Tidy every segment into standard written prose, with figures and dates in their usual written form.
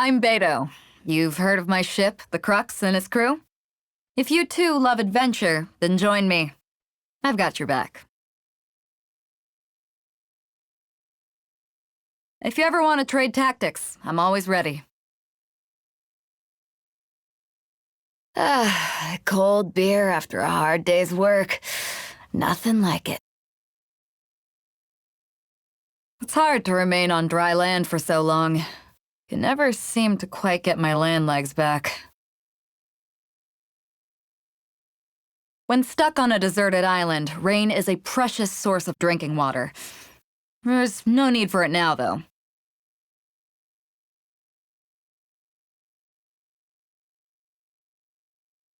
I'm Beidou. You've heard of my ship, the Crux, and its crew? If you too love adventure, then join me. I've got your back. If you ever want to trade tactics, I'm always ready. Cold beer after a hard day's work. Nothing like it. It's hard to remain on dry land for so long. Can never seem to quite get my land legs back. When stuck on a deserted island, rain is a precious source of drinking water. There's no need for it now, though.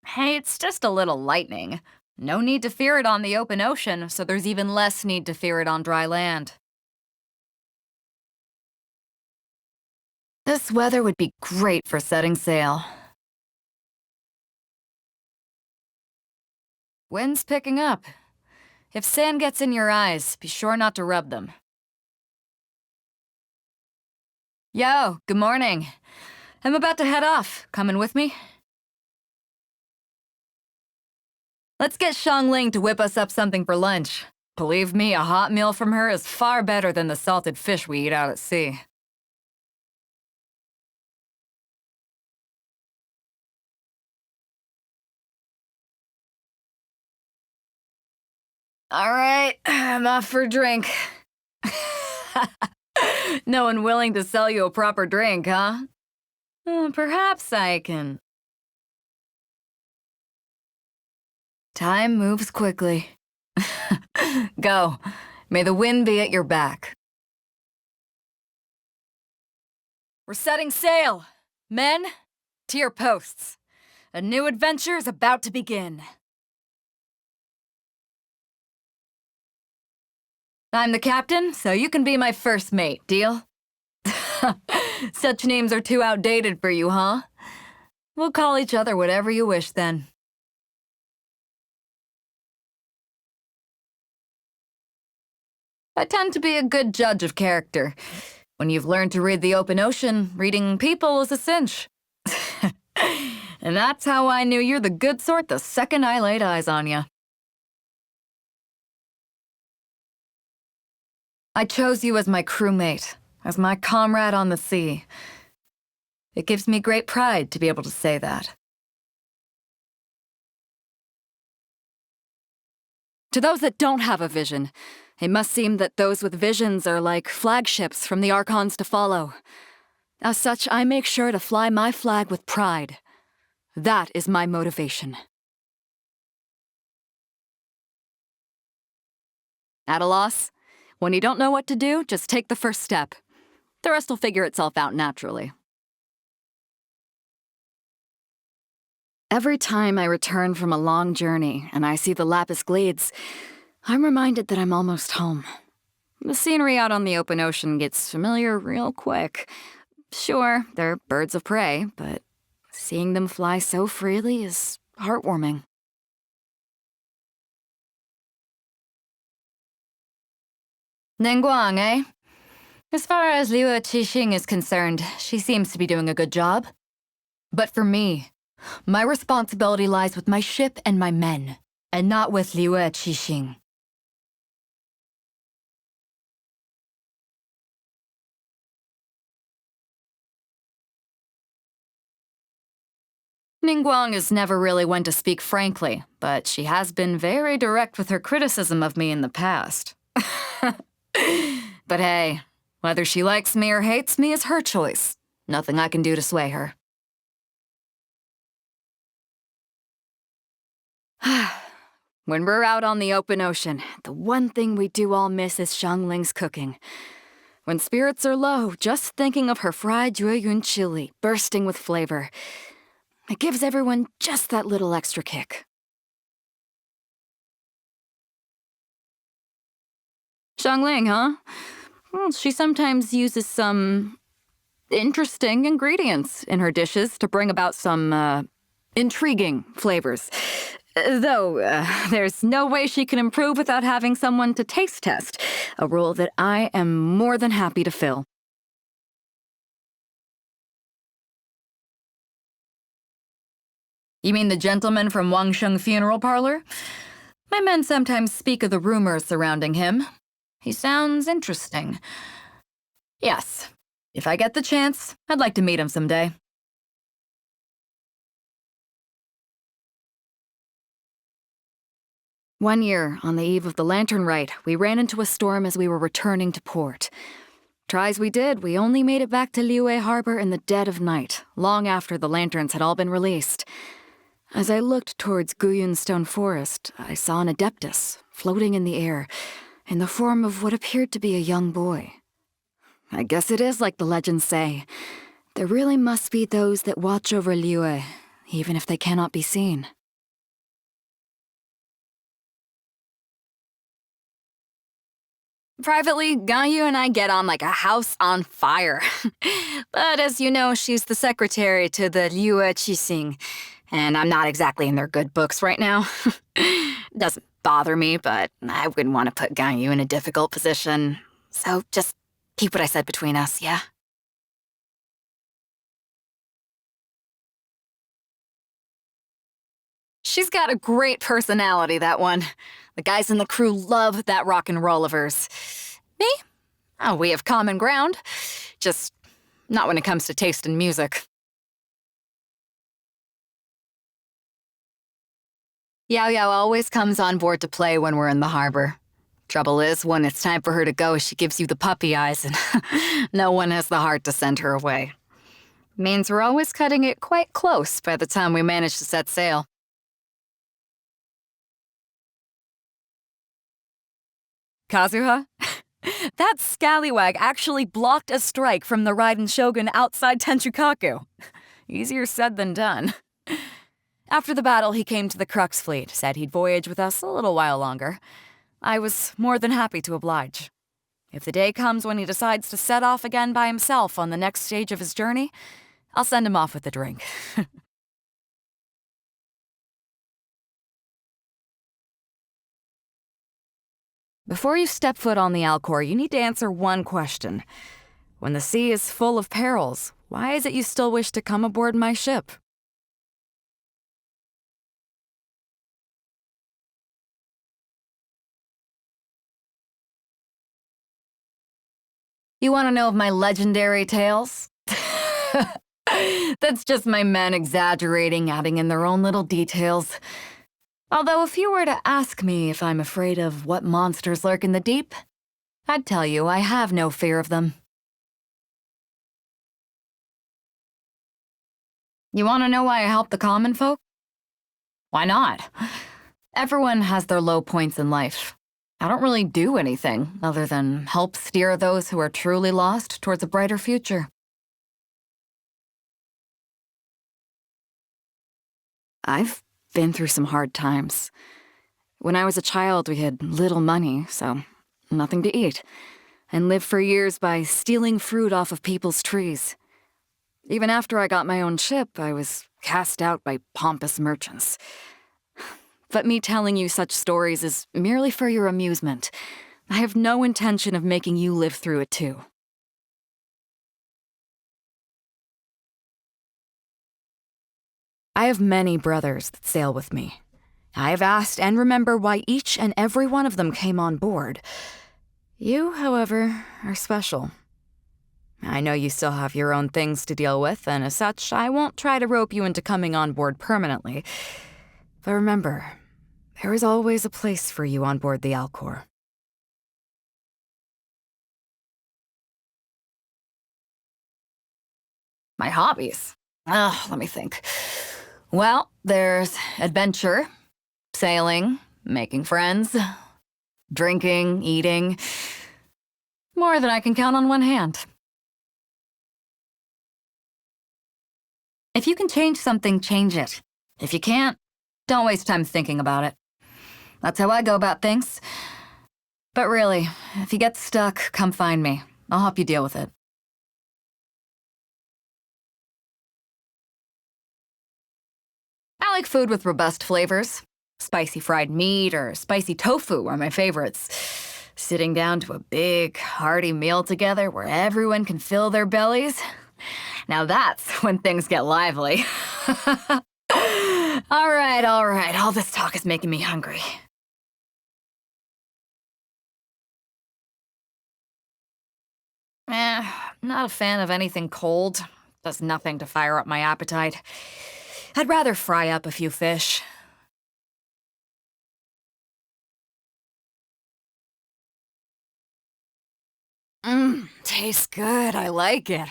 Hey, it's just a little lightning. No need to fear it on the open ocean, so there's even less need to fear it on dry land. This weather would be great for setting sail. Wind's picking up. If sand gets in your eyes, be sure not to rub them. Yo, good morning. I'm about to head off. Coming with me? Let's get Chongyun to whip us up something for lunch. Believe me, a hot meal from her is far better than the salted fish we eat out at sea. All right, I'm off for a drink. No one willing to sell you a proper drink, huh? Perhaps I can... Time moves quickly. Go. May the wind be at your back. We're setting sail. Men, to your posts. A new adventure is about to begin. I'm the captain, so you can be my first mate, deal? Such names are too outdated for you, huh? We'll call each other whatever you wish, then. I tend to be a good judge of character. When you've learned to read the open ocean, reading people is a cinch. And that's how I knew you're the good sort the second I laid eyes on you. I chose you as my crewmate, as my comrade on the sea. It gives me great pride to be able to say that. To those that don't have a vision, it must seem that those with visions are like flagships from the Archons to follow. As such, I make sure to fly my flag with pride. That is my motivation. At a loss? When you don't know what to do, just take the first step. The rest will figure itself out naturally. Every time I return from a long journey and I see the Lapis Glades, I'm reminded that I'm almost home. The scenery out on the open ocean gets familiar real quick. Sure, they're birds of prey, but seeing them fly so freely is heartwarming. Ningguang, eh? As far as Liu Qixing is concerned, she seems to be doing a good job. But for me, my responsibility lies with my ship and my men, and not with Liu Qixing. Ningguang is never really one to speak frankly, but she has been very direct with her criticism of me in the past. But hey, whether she likes me or hates me is her choice. Nothing I can do to sway her. When we're out on the open ocean, the one thing we do all miss is Xiangling's cooking. When spirits are low, just thinking of her fried Jueyun chili bursting with flavor, it gives everyone just that little extra kick. Xiangling, huh? Well, she sometimes uses some interesting ingredients in her dishes to bring about some, intriguing flavors. Though, there's no way she can improve without having someone to taste test, a role that I am more than happy to fill. You mean the gentleman from Wangsheng Funeral Parlor? My men sometimes speak of the rumors surrounding him. He sounds interesting. Yes, if I get the chance, I'd like to meet him someday. One year, on the eve of the Lantern Rite, we ran into a storm as we were returning to port. Try as we did, we only made it back to Liyue Harbor in the dead of night, long after the lanterns had all been released. As I looked towards Guyun Stone Forest, I saw an Adeptus floating in the air, in the form of what appeared to be a young boy. I guess it is like the legends say. There really must be those that watch over Liyue, even if they cannot be seen. Privately, Ganyu and I get on like a house on fire. But as you know, she's the secretary to the Liyue Qixing, and I'm not exactly in their good books right now. Doesn't bother me, but I wouldn't want to put Ganyu in a difficult position. So just keep what I said between us, yeah? She's got a great personality, that one. The guys in the crew love that rock and roll of hers. Me? Oh, we have common ground. Just not when it comes to taste in music. Yao Yao always comes on board to play when we're in the harbor. Trouble is, when it's time for her to go, she gives you the puppy eyes, and no one has the heart to send her away. Means we're always cutting it quite close by the time we manage to set sail. Kazuha? That scallywag actually blocked a strike from the Raiden Shogun outside Tenchukaku. Easier said than done. After the battle, he came to the Crux fleet, said he'd voyage with us a little while longer. I was more than happy to oblige. If the day comes when he decides to set off again by himself on the next stage of his journey, I'll send him off with a drink. Before you step foot on the Alcor, you need to answer one question. When the sea is full of perils, why is it you still wish to come aboard my ship? You want to know of my legendary tales? That's just my men exaggerating, adding in their own little details. Although if you were to ask me if I'm afraid of what monsters lurk in the deep, I'd tell you I have no fear of them. You want to know why I help the common folk? Why not? Everyone has their low points in life. I don't really do anything other than help steer those who are truly lost towards a brighter future. I've been through some hard times. When I was a child, we had little money, so nothing to eat, and lived for years by stealing fruit off of people's trees. Even after I got my own ship, I was cast out by pompous merchants. But me telling you such stories is merely for your amusement. I have no intention of making you live through it too. I have many brothers that sail with me. I have asked and remember why each and every one of them came on board. You, however, are special. I know you still have your own things to deal with, and as such, I won't try to rope you into coming on board permanently. But remember, there is always a place for you on board the Alcor. My hobbies? Let me think. Well, there's adventure, sailing, making friends, drinking, eating. More than I can count on one hand. If you can change something, change it. If you can't, don't waste time thinking about it. That's how I go about things. But really, if you get stuck, come find me. I'll help you deal with it. I like food with robust flavors. Spicy fried meat or spicy tofu are my favorites. Sitting down to a big, hearty meal together where everyone can fill their bellies. Now that's when things get lively. All right, all right. All this talk is making me hungry. Not a fan of anything cold. Does nothing to fire up my appetite. I'd rather fry up a few fish. Tastes good. I like it.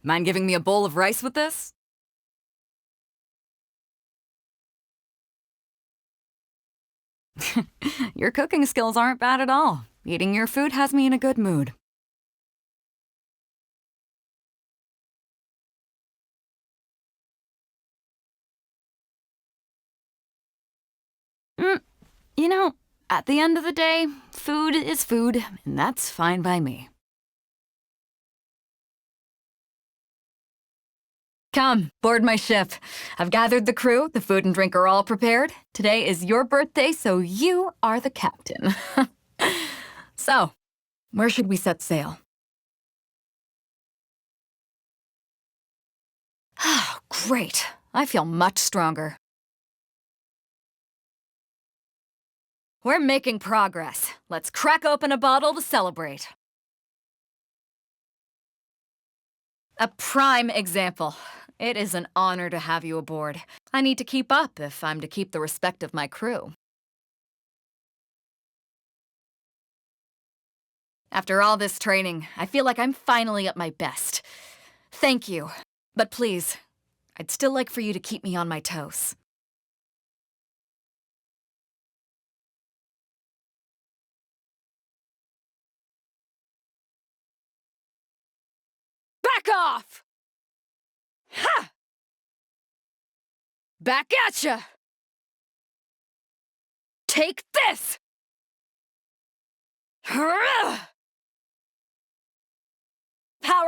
Mind giving me a bowl of rice with this? Your cooking skills aren't bad at all. Eating your food has me in a good mood. You know, at the end of the day, food is food, and that's fine by me. Come, board my ship. I've gathered the crew, the food and drink are all prepared. Today is your birthday, so you are the captain. So, where should we set sail? Oh, great. I feel much stronger. We're making progress. Let's crack open a bottle to celebrate. A prime example. It is an honor to have you aboard. I need to keep up if I'm to keep the respect of my crew. After all this training, I feel like I'm finally at my best. Thank you. But please, I'd still like for you to keep me on my toes. Back off! Ha! Back at ya! Take this! Power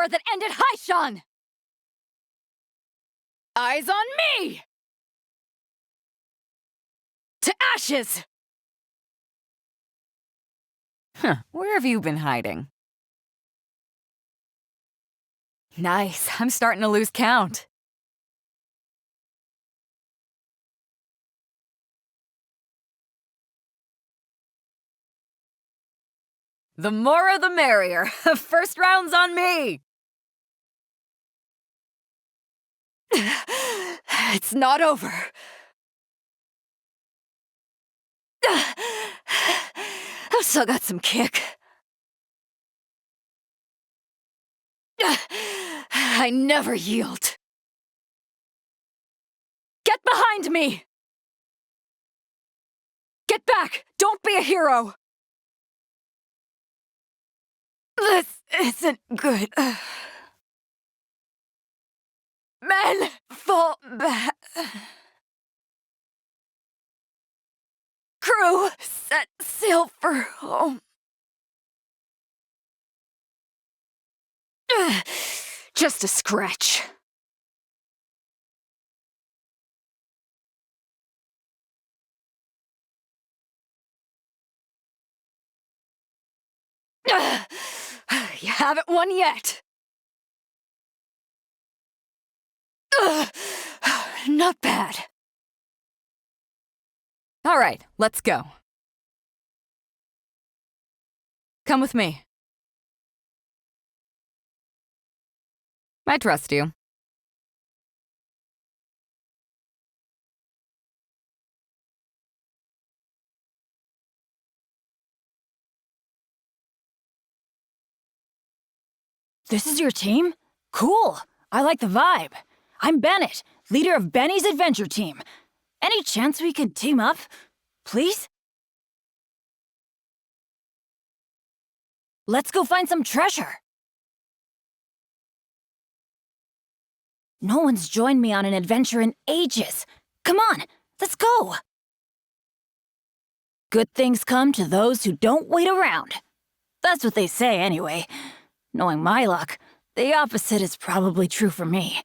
that ended Haishan! Eyes on me! To ashes! Where have you been hiding? Nice, I'm starting to lose count. The more the merrier. First round's on me! It's not over. I've still got some kick. I never yield. Get behind me! Get back! Don't be a hero! This isn't good. Men, fall back. Crew, set sail for home. Just a scratch. You haven't won yet. Not bad. All right, let's go. Come with me. I trust you. This is your team? Cool. I like the vibe. I'm Bennett, leader of Benny's adventure team. Any chance we could team up? Please? Let's go find some treasure. No one's joined me on an adventure in ages. Come on, let's go. Good things come to those who don't wait around. That's what they say anyway. Knowing my luck, the opposite is probably true for me.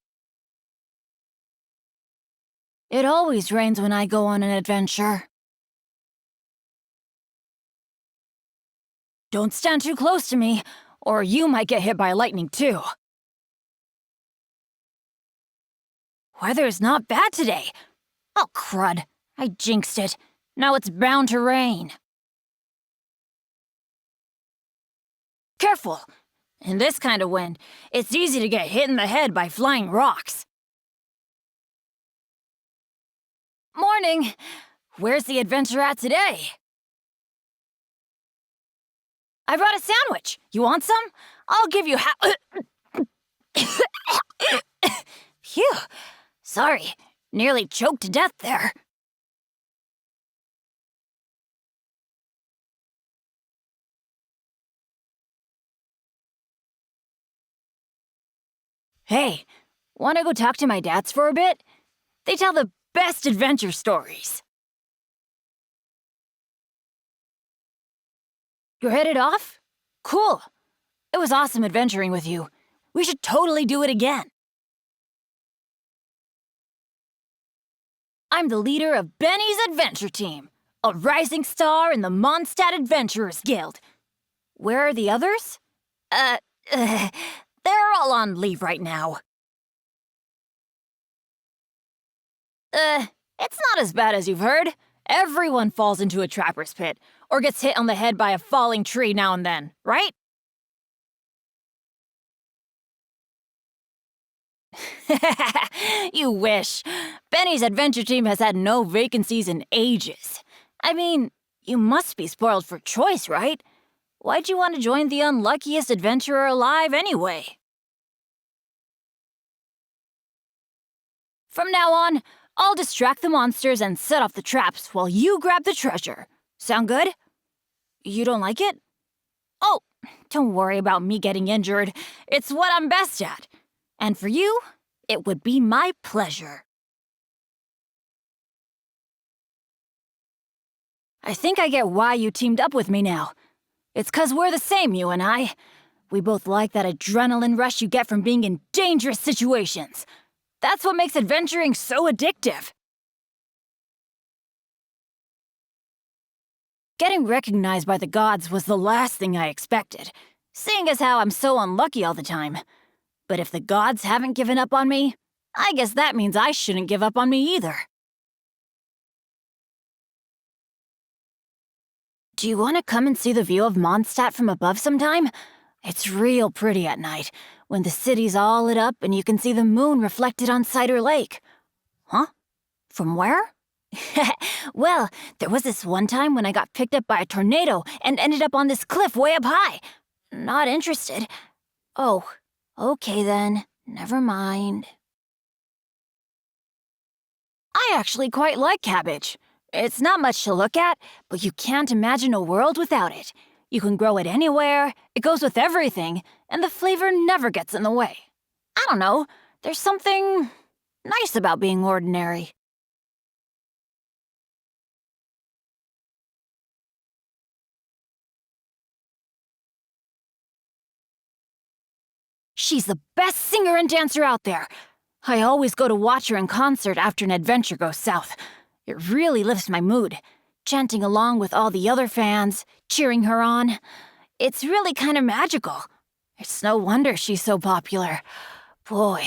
It always rains when I go on an adventure. Don't stand too close to me, or you might get hit by lightning too. Weather is not bad today. Oh, crud. I jinxed it. Now it's bound to rain. Careful! In this kind of wind, it's easy to get hit in the head by flying rocks. Morning! Where's the adventure at today? I brought a sandwich. You want some? I'll give you Phew. Sorry. Nearly choked to death there. Hey, wanna go talk to my dads for a bit? They tell the best adventure stories. You're headed off? Cool. It was awesome adventuring with you. We should totally do it again. I'm the leader of Benny's adventure team, a rising star in the Mondstadt Adventurers Guild. Where are the others? They're all on leave right now. It's not as bad as you've heard. Everyone falls into a trapper's pit, or gets hit on the head by a falling tree now and then, right? You wish. Benny's adventure team has had no vacancies in ages. I mean, you must be spoiled for choice, right? Why'd you want to join the unluckiest adventurer alive anyway? From now on, I'll distract the monsters and set off the traps while you grab the treasure. Sound good? You don't like it? Oh, don't worry about me getting injured. It's what I'm best at. And for you, it would be my pleasure. I think I get why you teamed up with me now. It's 'cause we're the same, you and I. We both like that adrenaline rush you get from being in dangerous situations. That's what makes adventuring so addictive. Getting recognized by the gods was the last thing I expected, seeing as how I'm so unlucky all the time. But if the gods haven't given up on me, I guess that means I shouldn't give up on me either. Do you want to come and see the view of Mondstadt from above sometime? It's real pretty at night, when the city's all lit up and you can see the moon reflected on Cider Lake. Huh? From where? Well, there was this one time when I got picked up by a tornado and ended up on this cliff way up high. Not interested. Oh, okay then. Never mind. I actually quite like cabbage. It's not much to look at, but you can't imagine a world without it. You can grow it anywhere, it goes with everything, and the flavor never gets in the way. I don't know, there's something nice about being ordinary. She's the best singer and dancer out there. I always go to watch her in concert after an adventure goes south. It really lifts my mood, chanting along with all the other fans, cheering her on. It's really kind of magical. It's no wonder she's so popular. Boy,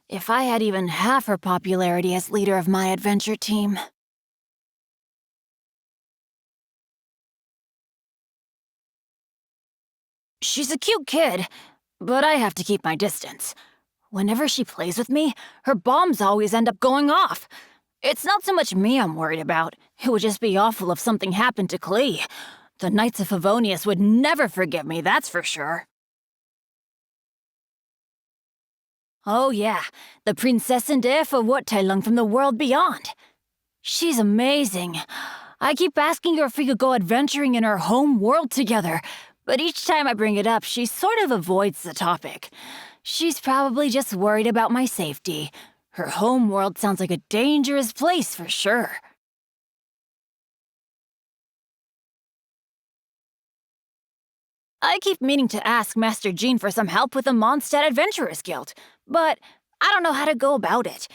if I had even half her popularity as leader of my adventure team. She's a cute kid, but I have to keep my distance. Whenever she plays with me, her bombs always end up going off. It's not so much me I'm worried about. It would just be awful if something happened to Collei. The Knights of Favonius would never forgive me, that's for sure. Oh yeah, the Prinzessin der Verurteilung from the world beyond. She's amazing. I keep asking her if we could go adventuring in her home world together, but each time I bring it up, she sort of avoids the topic. She's probably just worried about my safety. Her home world sounds like a dangerous place for sure. I keep meaning to ask Master Jean for some help with the Mondstadt Adventurers Guild, but I don't know how to go about it.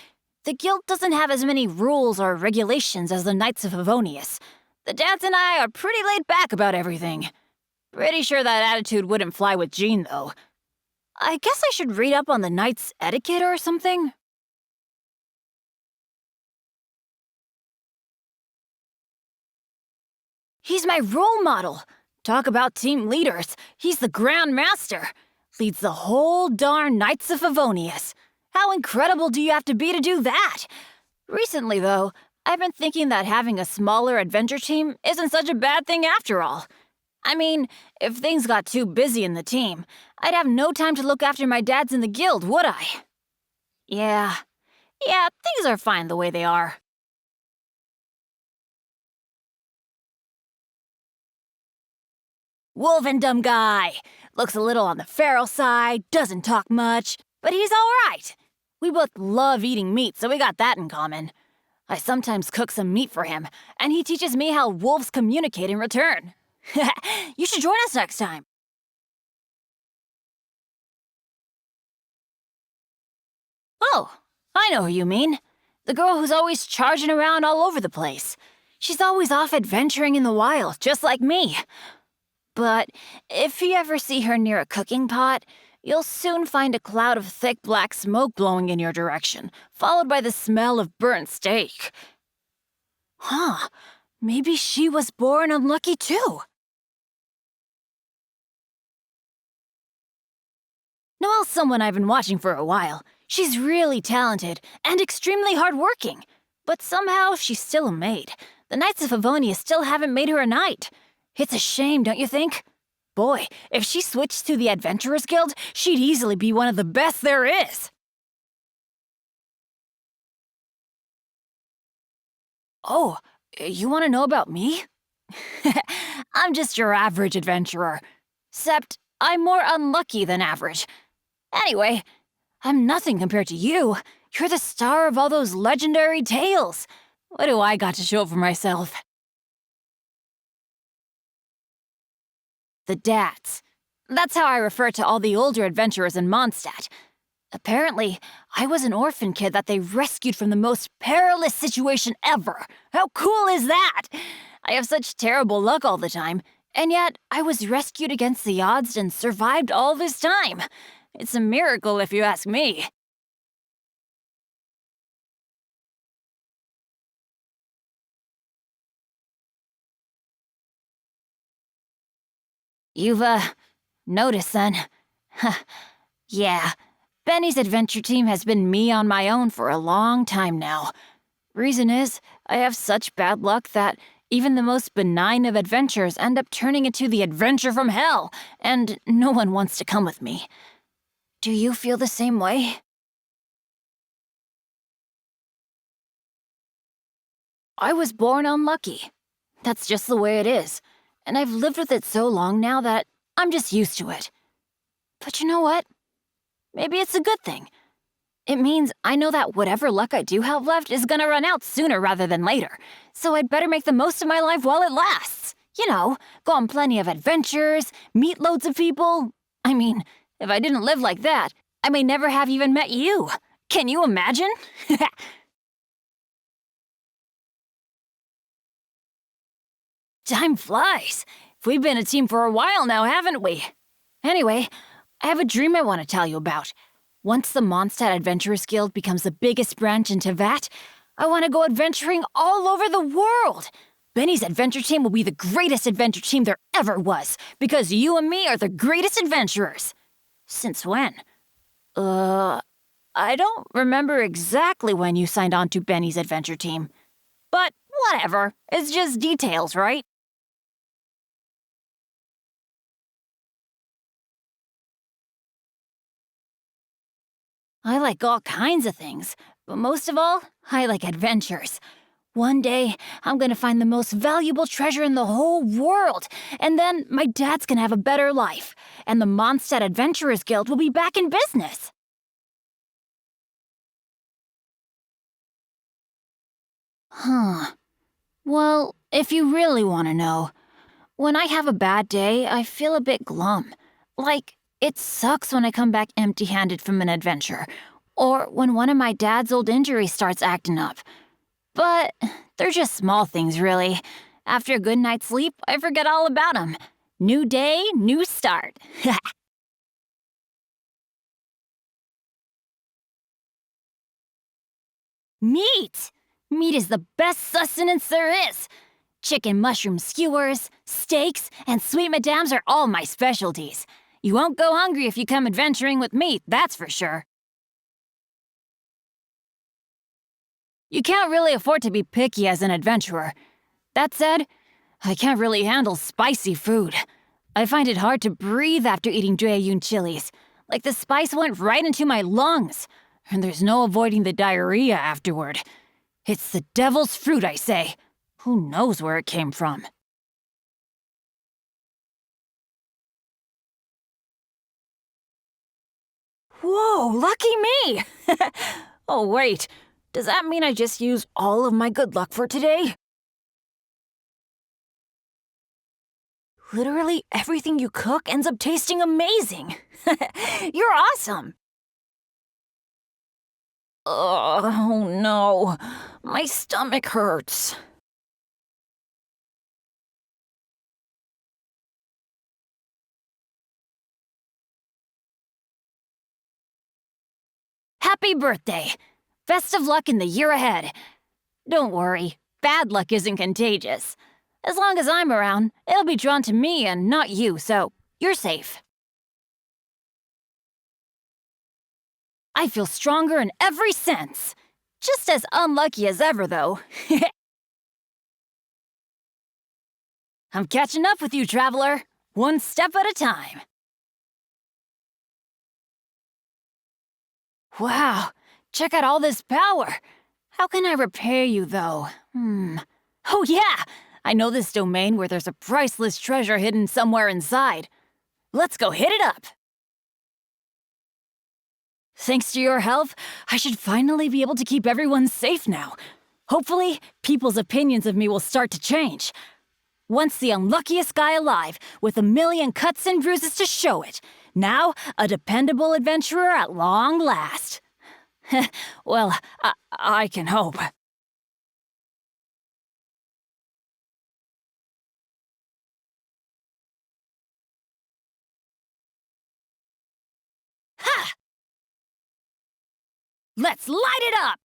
The guild doesn't have as many rules or regulations as the Knights of Favonius. The dads and I are pretty laid back about everything. Pretty sure that attitude wouldn't fly with Jean, though. I guess I should read up on the Knights' etiquette or something? He's my role model. Talk about team leaders. He's the Grand Master. Leads the whole darn Knights of Favonius. How incredible do you have to be to do that? Recently, though, I've been thinking that having a smaller adventure team isn't such a bad thing after all. I mean, if things got too busy in the team, I'd have no time to look after my dads in the guild, would I? Yeah, things are fine the way they are. Wolvendom guy. Looks a little on the feral side, doesn't talk much, but he's all right. We both love eating meat, so we got that in common. I sometimes cook some meat for him, and he teaches me how wolves communicate in return. You should join us next time. Oh, I know who you mean. The girl who's always charging around all over the place. She's always off adventuring in the wild, just like me. But if you ever see her near a cooking pot, you'll soon find a cloud of thick black smoke blowing in your direction, followed by the smell of burnt steak. Huh, maybe she was born unlucky too. Noelle's someone I've been watching for a while. She's really talented and extremely hardworking. But somehow she's still a maid. The Knights of Avonia still haven't made her a knight. It's a shame, don't you think? Boy, if she switched to the Adventurers Guild, she'd easily be one of the best there is. Oh, you want to know about me? I'm just your average adventurer. Except I'm more unlucky than average. Anyway, I'm nothing compared to you. You're the star of all those legendary tales. What do I got to show for myself? The dads. That's how I refer to all the older adventurers in Mondstadt. Apparently, I was an orphan kid that they rescued from the most perilous situation ever. How cool is that? I have such terrible luck all the time, and yet I was rescued against the odds and survived all this time. It's a miracle if you ask me. You've, noticed then? Yeah, Benny's adventure team has been me on my own for a long time now. Reason is, I have such bad luck that even the most benign of adventures end up turning into the adventure from hell, and no one wants to come with me. Do you feel the same way? I was born unlucky. That's just the way it is, and I've lived with it so long now that I'm just used to it. But you know what? Maybe it's a good thing. It means I know that whatever luck I do have left is gonna run out sooner rather than later, so I'd better make the most of my life while it lasts. You know, go on plenty of adventures, meet loads of people. I mean, if I didn't live like that, I may never have even met you. Can you imagine? Time flies. We've been a team for a while now, haven't we? Anyway, I have a dream I want to tell you about. Once the Mondstadt Adventurers Guild becomes the biggest branch in Tevat, I want to go adventuring all over the world. Benny's adventure team will be the greatest adventure team there ever was, because you and me are the greatest adventurers. Since when? I don't remember exactly when you signed on to Benny's adventure team. But whatever, it's just details, right? I like all kinds of things, but most of all, I like adventures. One day, I'm gonna find the most valuable treasure in the whole world, and then my dad's gonna have a better life, and the Mondstadt Adventurers Guild will be back in business. Huh. Well, if you really want to know, when I have a bad day, I feel a bit glum. Like, it sucks when I come back empty-handed from an adventure, or when one of my dad's old injuries starts acting up. But they're just small things, really. After a good night's sleep, I forget all about them. New day, new start. Meat! Meat is the best sustenance there is. Chicken mushroom skewers, steaks, and sweet madames are all my specialties. You won't go hungry if you come adventuring with me, that's for sure. You can't really afford to be picky as an adventurer. That said, I can't really handle spicy food. I find it hard to breathe after eating Chongyun chilies. Like the spice went right into my lungs. And there's no avoiding the diarrhea afterward. It's the devil's fruit, I say. Who knows where it came from? Whoa, lucky me! Oh, wait. Does that mean I just used all of my good luck for today? Literally everything you cook ends up tasting amazing. You're awesome. Oh no, my stomach hurts. Happy birthday! Best of luck in the year ahead. Don't worry, bad luck isn't contagious. As long as I'm around, it'll be drawn to me and not you, so you're safe. I feel stronger in every sense. Just as unlucky as ever, though. I'm catching up with you, traveler. One step at a time. Wow, check out all this power. How can I repair you, though? Oh yeah, I know this domain where there's a priceless treasure hidden somewhere inside. Let's go hit it up. Thanks to your help, I should finally be able to keep everyone safe now. Hopefully, people's opinions of me will start to change. Once the unluckiest guy alive, with a million cuts and bruises to show it. Now, a dependable adventurer at long last. Well, I can hope. Ha! Let's light it up!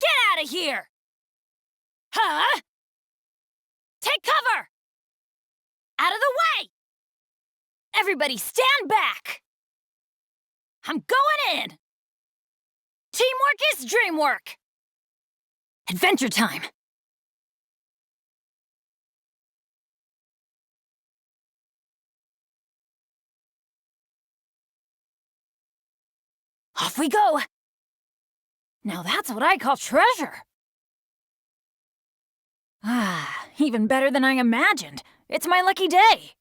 Get out of here! Huh? Take cover! Out of the way! Everybody stand back! I'm going in! Teamwork is dreamwork! Adventure time! Off we go! Now that's what I call treasure! Ah, even better than I imagined. It's my lucky day!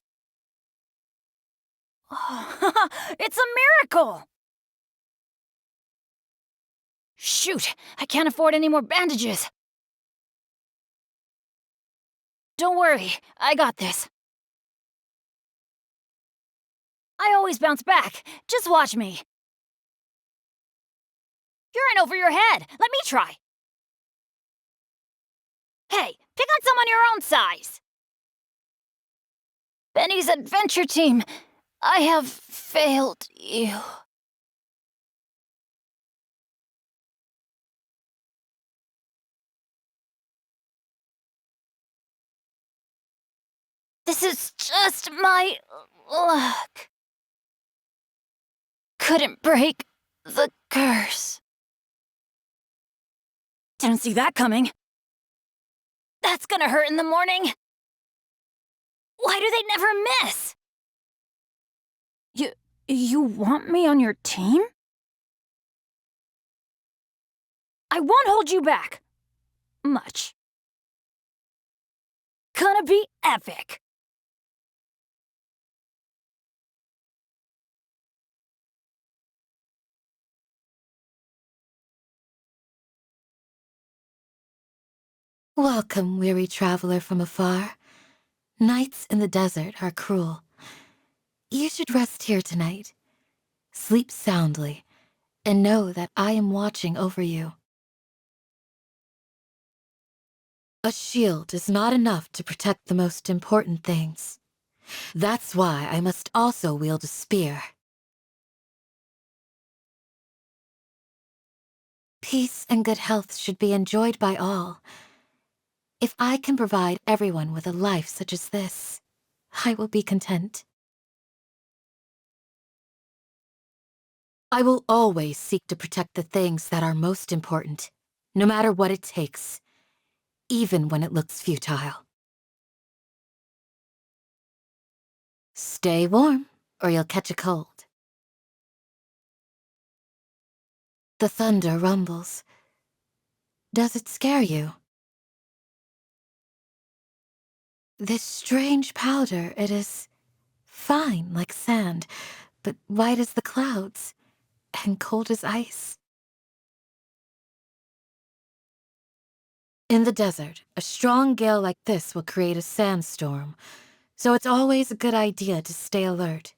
Oh, it's a miracle! Shoot, I can't afford any more bandages. Don't worry, I got this. I always bounce back. Just watch me. You're in over your head. Let me try. Hey, pick on someone your own size. Benny's adventure team, I have failed you. This is just my luck. Couldn't break the curse. Didn't see that coming. That's gonna hurt in the morning. Why do they never miss? You want me on your team? I won't hold you back. Much. Gonna be epic. Welcome, weary traveler from afar. Nights in the desert are cruel. You should rest here tonight. Sleep soundly, and know that I am watching over you. A shield is not enough to protect the most important things. That's why I must also wield a spear. Peace and good health should be enjoyed by all. If I can provide everyone with a life such as this, I will be content. I will always seek to protect the things that are most important, no matter what it takes, even when it looks futile. Stay warm, or you'll catch a cold. The thunder rumbles. Does it scare you? This strange powder, it is fine like sand, but white as the clouds, and cold as ice. In the desert, a strong gale like this will create a sandstorm, so it's always a good idea to stay alert.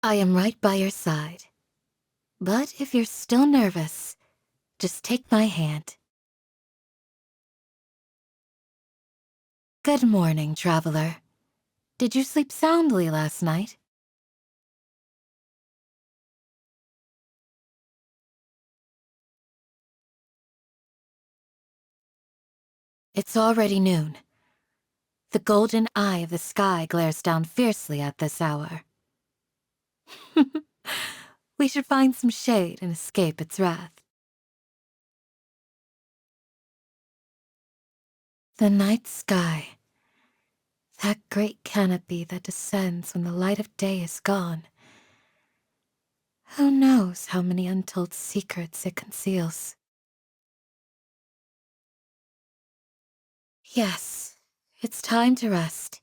I am right by your side. But if you're still nervous, just take my hand. Good morning, traveler. Did you sleep soundly last night? It's already noon. The golden eye of the sky glares down fiercely at this hour. We should find some shade and escape its wrath. The night sky. That great canopy that descends when the light of day is gone. Who knows how many untold secrets it conceals? Yes, it's time to rest.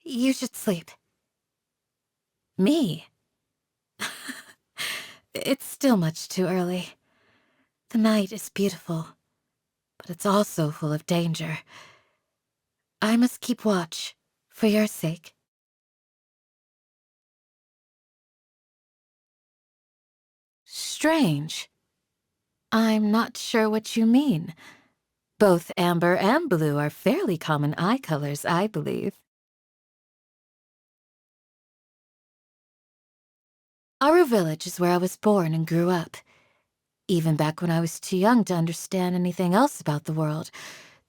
You should sleep. Me? It's still much too early. The night is beautiful, but it's also full of danger. I must keep watch, for your sake. Strange. I'm not sure what you mean. Both amber and blue are fairly common eye colors, I believe. Aru Village is where I was born and grew up. Even back when I was too young to understand anything else about the world,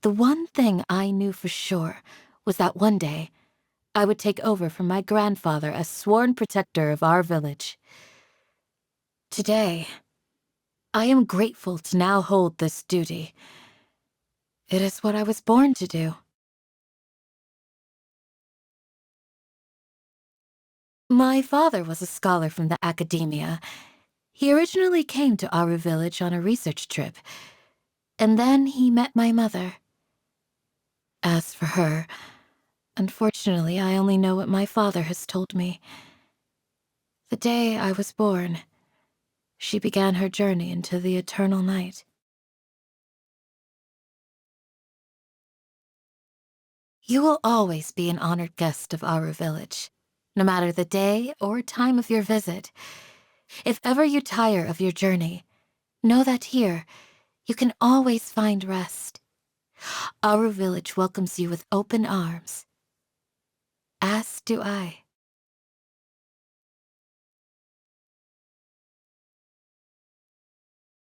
the one thing I knew for sure was that one day I would take over from my grandfather as sworn protector of our village. Today, I am grateful to now hold this duty. It is what I was born to do. My father was a scholar from the academia. He originally came to Aru Village on a research trip, and then he met my mother. As for her, unfortunately, I only know what my father has told me. The day I was born, she began her journey into the eternal night. You will always be an honored guest of Aru Village, no matter the day or time of your visit. If ever you tire of your journey, know that here, you can always find rest. Aru Village welcomes you with open arms. As do I.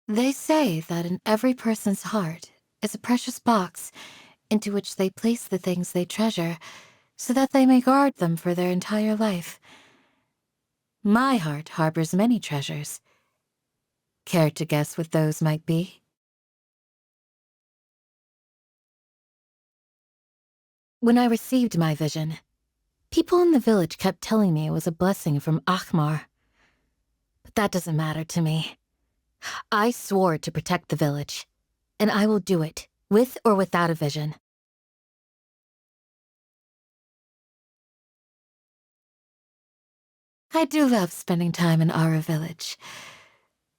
They say that in every person's heart is a precious box into which they place the things they treasure so that they may guard them for their entire life. My heart harbors many treasures. Care to guess what those might be? When I received my vision, people in the village kept telling me it was a blessing from Akhmar. But that doesn't matter to me. I swore to protect the village, and I will do it, with or without a vision. I do love spending time in Aru Village,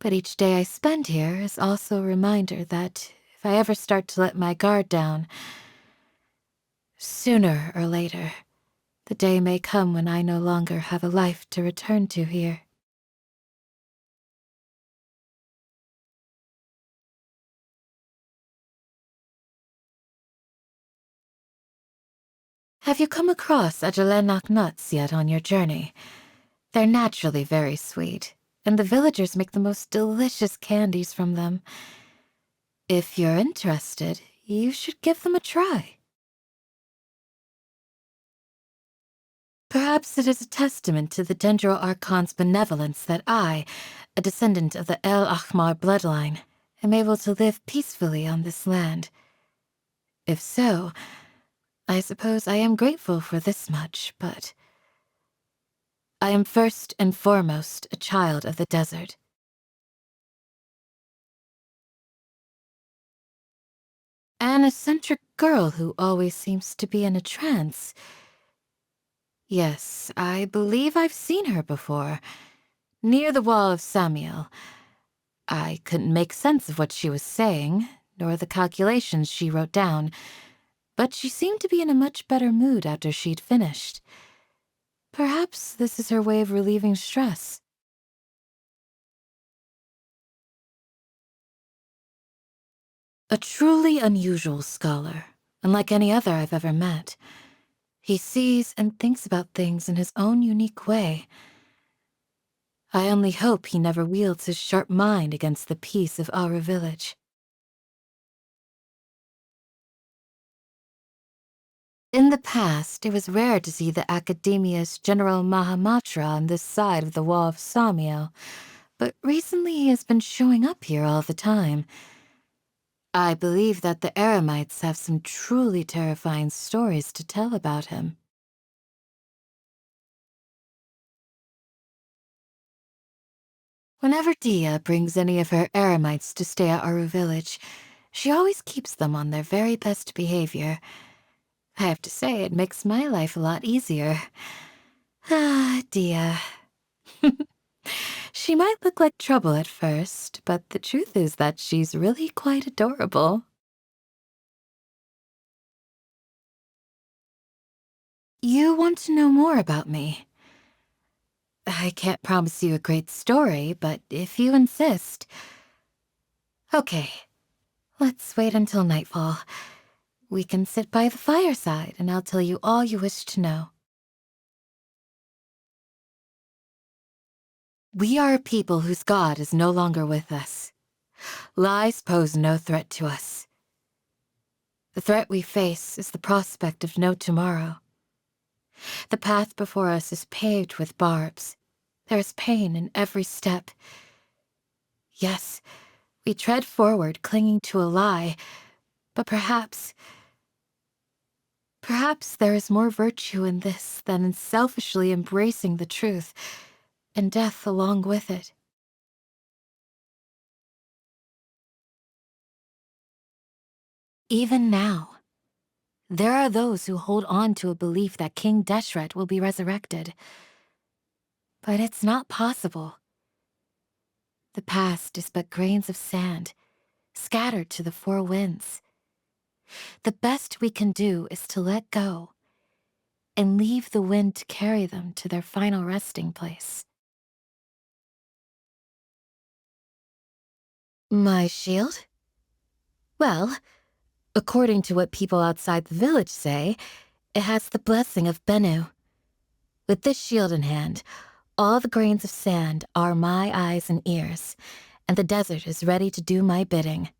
but each day I spend here is also a reminder that if I ever start to let my guard down, sooner or later, the day may come when I no longer have a life to return to here. Have you come across Ajalenak nuts yet on your journey? They're naturally very sweet, and the villagers make the most delicious candies from them. If you're interested, you should give them a try. Perhaps it is a testament to the Dendro Archon's benevolence that I, a descendant of the El Ahmar bloodline, am able to live peacefully on this land. If so, I suppose I am grateful for this much, but I am first and foremost a child of the desert. An eccentric girl who always seems to be in a trance. Yes, I believe I've seen her before. Near the wall of Samiel. I couldn't make sense of what she was saying, nor the calculations she wrote down, but she seemed to be in a much better mood after she'd finished. Perhaps this is her way of relieving stress. A truly unusual scholar, unlike any other I've ever met. He sees and thinks about things in his own unique way. I only hope he never wields his sharp mind against the peace of our village. In the past, it was rare to see the Academia's General Mahamatra on this side of the wall of Samiel, but recently he has been showing up here all the time. I believe that the Eremites have some truly terrifying stories to tell about him. Whenever Dia brings any of her Eremites to stay at our village, she always keeps them on their very best behavior. I have to say, it makes my life a lot easier. Ah, Dia. She might look like trouble at first, but the truth is that she's really quite adorable. You want to know more about me? I can't promise you a great story, but if you insist... Okay, let's wait until nightfall. We can sit by the fireside, and I'll tell you all you wish to know. We are a people whose god is no longer with us. Lies pose no threat to us. The threat we face is the prospect of no tomorrow. The path before us is paved with barbs. There is pain in every step. Yes, we tread forward clinging to a lie, but perhaps there is more virtue in this than in selfishly embracing the truth, and death along with it. Even now, there are those who hold on to a belief that King Deshret will be resurrected. But it's not possible. The past is but grains of sand, scattered to the four winds. The best we can do is to let go and leave the wind to carry them to their final resting place. My shield? Well, according to what people outside the village say, it has the blessing of Beidou. With this shield in hand, all the grains of sand are my eyes and ears, and the desert is ready to do my bidding.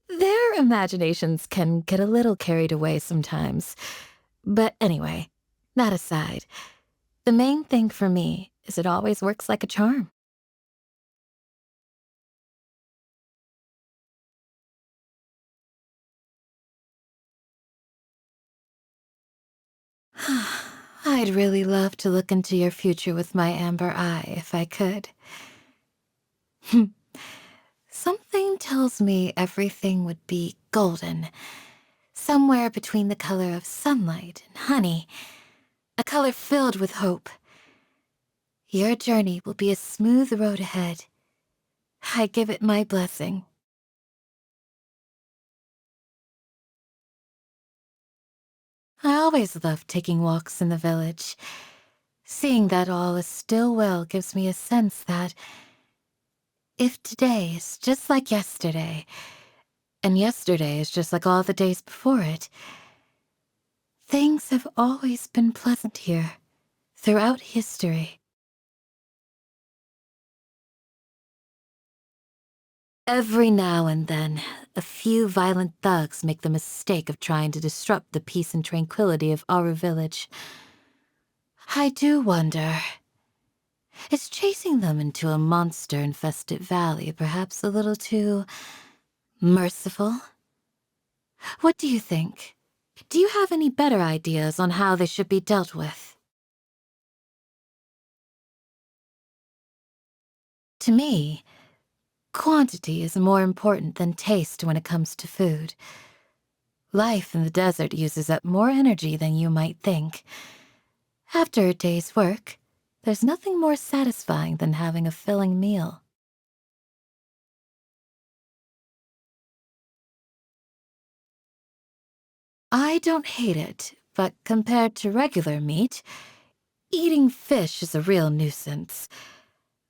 Their imaginations can get a little carried away sometimes. But anyway, that aside, the main thing for me is it always works like a charm. I'd really love to look into your future with my amber eye if I could. Something tells me everything would be golden, somewhere between the color of sunlight and honey, a color filled with hope. Your journey will be a smooth road ahead. I give it my blessing. I always loved taking walks in the village. Seeing that all is still well gives me a sense that if today is just like yesterday, and yesterday is just like all the days before it, things have always been pleasant here, throughout history. Every now and then, a few violent thugs make the mistake of trying to disrupt the peace and tranquility of our village. I do wonder, is chasing them into a monster-infested valley perhaps a little too merciful? What do you think? Do you have any better ideas on how they should be dealt with? To me, quantity is more important than taste when it comes to food. Life in the desert uses up more energy than you might think. After a day's work, there's nothing more satisfying than having a filling meal. I don't hate it, but compared to regular meat, eating fish is a real nuisance.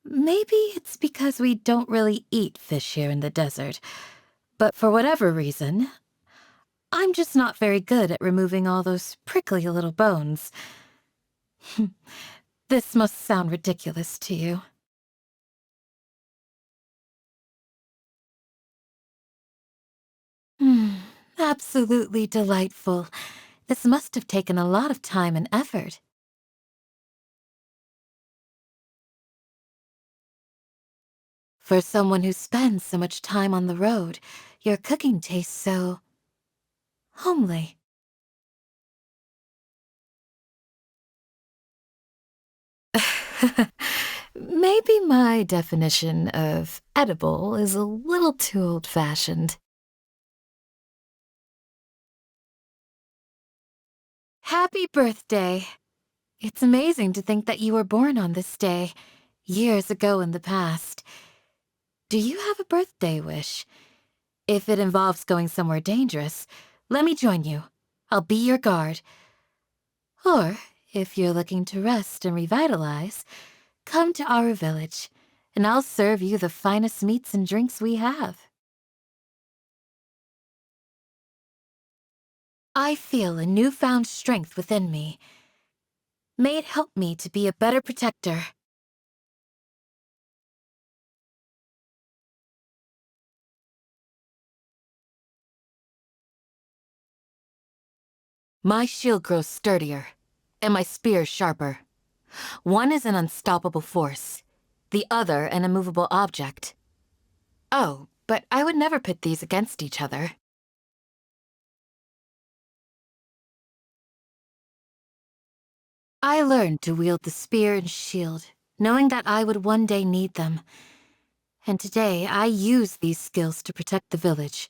Maybe it's because we don't really eat fish here in the desert, but for whatever reason, I'm just not very good at removing all those prickly little bones. This must sound ridiculous to you. Absolutely delightful. This must have taken a lot of time and effort. For someone who spends so much time on the road, your cooking tastes so homely. Maybe my definition of edible is a little too old-fashioned. Happy birthday! It's amazing to think that you were born on this day, years ago in the past. Do you have a birthday wish? If it involves going somewhere dangerous, let me join you. I'll be your guard. Or, if you're looking to rest and revitalize, come to our village, and I'll serve you the finest meats and drinks we have. I feel a newfound strength within me. May it help me to be a better protector. My shield grows sturdier, and my spear sharper. One is an unstoppable force, the other an immovable object. Oh, but I would never pit these against each other. I learned to wield the spear and shield, knowing that I would one day need them. And today I use these skills to protect the village.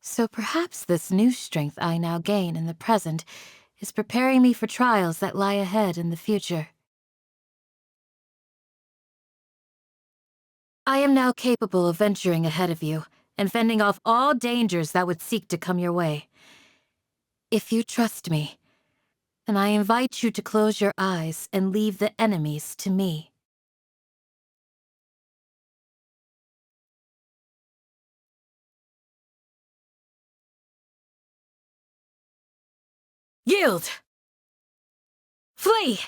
So perhaps this new strength I now gain in the present is preparing me for trials that lie ahead in the future. I am now capable of venturing ahead of you and fending off all dangers that would seek to come your way. If you trust me, then I invite you to close your eyes and leave the enemies to me. Yield! Flee!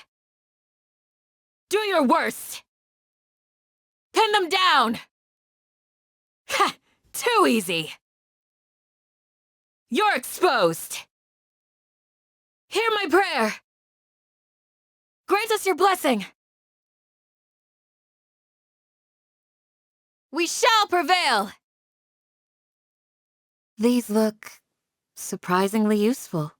Do your worst! Pin them down! Ha! Too easy! You're exposed! Hear my prayer! Grant us your blessing! We shall prevail! These look surprisingly useful.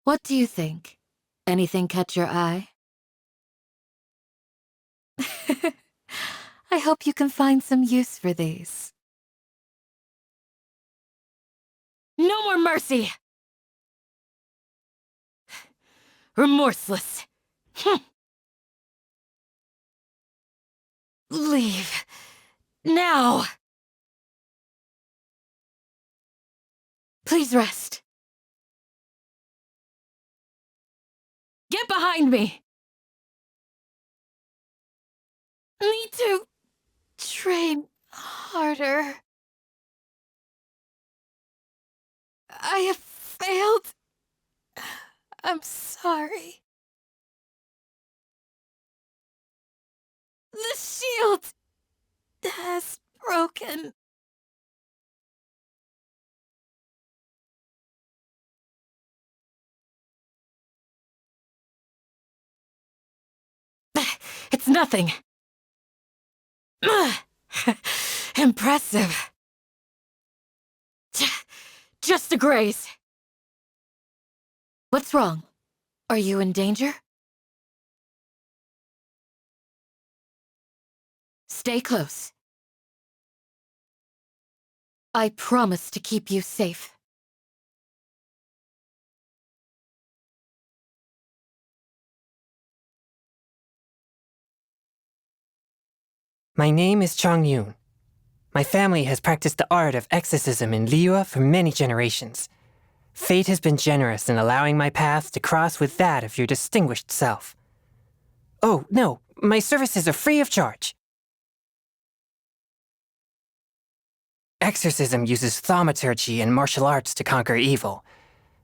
What do you think? Anything catch your eye? I hope you can find some use for these. No more mercy! Remorseless. Leave. Now! Please rest. Get behind me! Need to train harder. I have failed I'm sorry. The shield has broken. It's nothing. Impressive. Just a graze. What's wrong? Are you in danger? Stay close. I promise to keep you safe. My name is Chongyun. My family has practiced the art of exorcism in Liyue for many generations. Fate has been generous in allowing my path to cross with that of your distinguished self. Oh, no, my services are free of charge. Exorcism uses thaumaturgy and martial arts to conquer evil.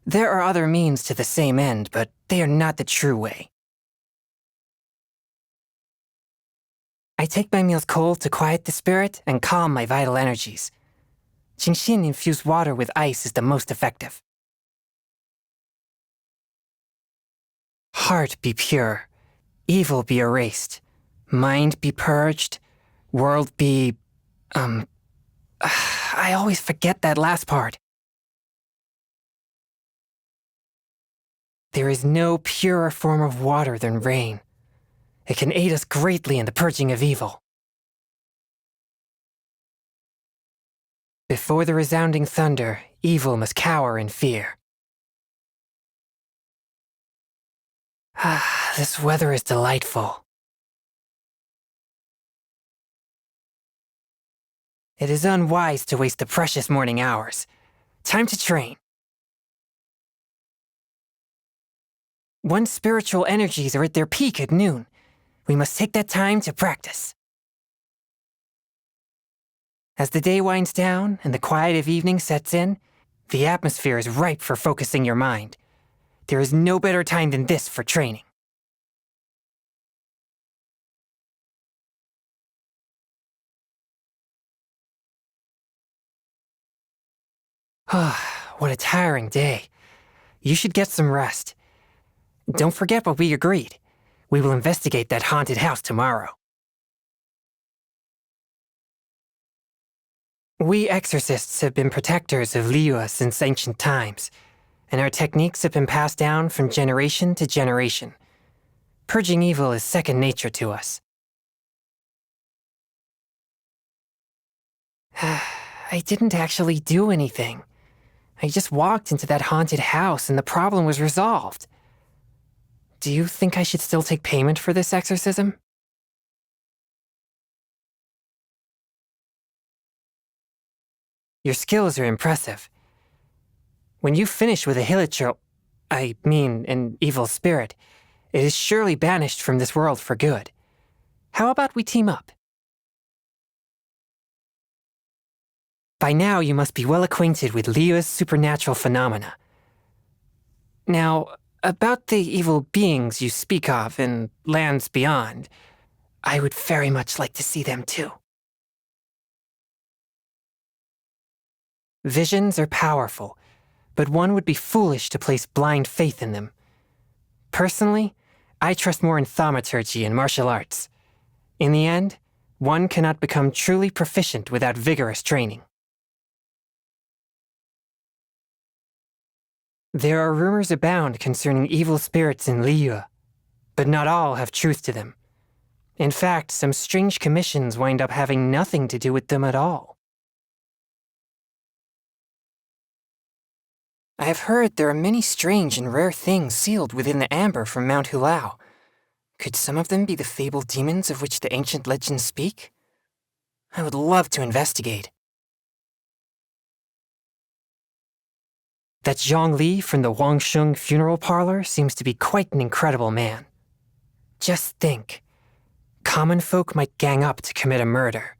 There are other means to the same end, but they are not the true way. I take my meals cold to quiet the spirit and calm my vital energies. Genshin-infused water with ice is the most effective. Heart be pure, evil be erased, mind be purged, world be... I always forget that last part. There is no purer form of water than rain. It can aid us greatly in the purging of evil. Before the resounding thunder, evil must cower in fear. This weather is delightful. It is unwise to waste the precious morning hours. Time to train. One's spiritual energies are at their peak at noon. We must take that time to practice. As the day winds down and the quiet of evening sets in, the atmosphere is ripe for focusing your mind. There is no better time than this for training. What a tiring day. You should get some rest. Don't forget what we agreed. We will investigate that haunted house tomorrow. We exorcists have been protectors of Liyue since ancient times, and our techniques have been passed down from generation to generation. Purging evil is second nature to us. I didn't actually do anything. I just walked into that haunted house and the problem was resolved. Do you think I should still take payment for this exorcism? Your skills are impressive. When you finish with a hilichurl, an evil spirit, it is surely banished from this world for good. How about we team up? By now you must be well acquainted with Liyue's supernatural phenomena. Now, about the evil beings you speak of in lands beyond, I would very much like to see them too. Visions are powerful, but one would be foolish to place blind faith in them. Personally, I trust more in thaumaturgy and martial arts. In the end, one cannot become truly proficient without vigorous training. There are rumors abound concerning evil spirits in Liyue, but not all have truth to them. In fact, some strange commissions wind up having nothing to do with them at all. I have heard there are many strange and rare things sealed within the amber from Mount Hulao. Could some of them be the fabled demons of which the ancient legends speak? I would love to investigate. That Zhongli from the Wangsheng funeral parlor seems to be quite an incredible man. Just think. Common folk might gang up to commit a murder.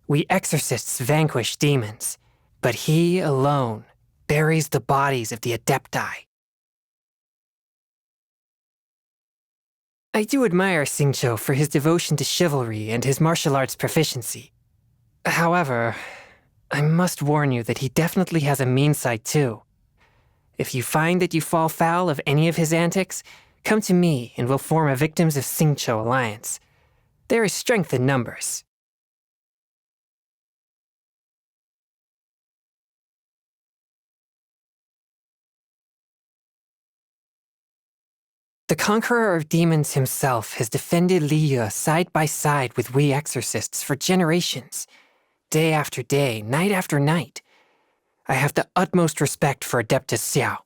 We exorcists vanquish demons, but he alone buries the bodies of the Adepti. I do admire Xingqiu for his devotion to chivalry and his martial arts proficiency. However, I must warn you that he definitely has a mean side too. If you find that you fall foul of any of his antics, come to me and we'll form a Victims of Xingqiu alliance. There is strength in numbers. The Conqueror of Demons himself has defended Liyue side by side with we exorcists for generations, day after day, night after night. I have the utmost respect for Adeptus Xiao.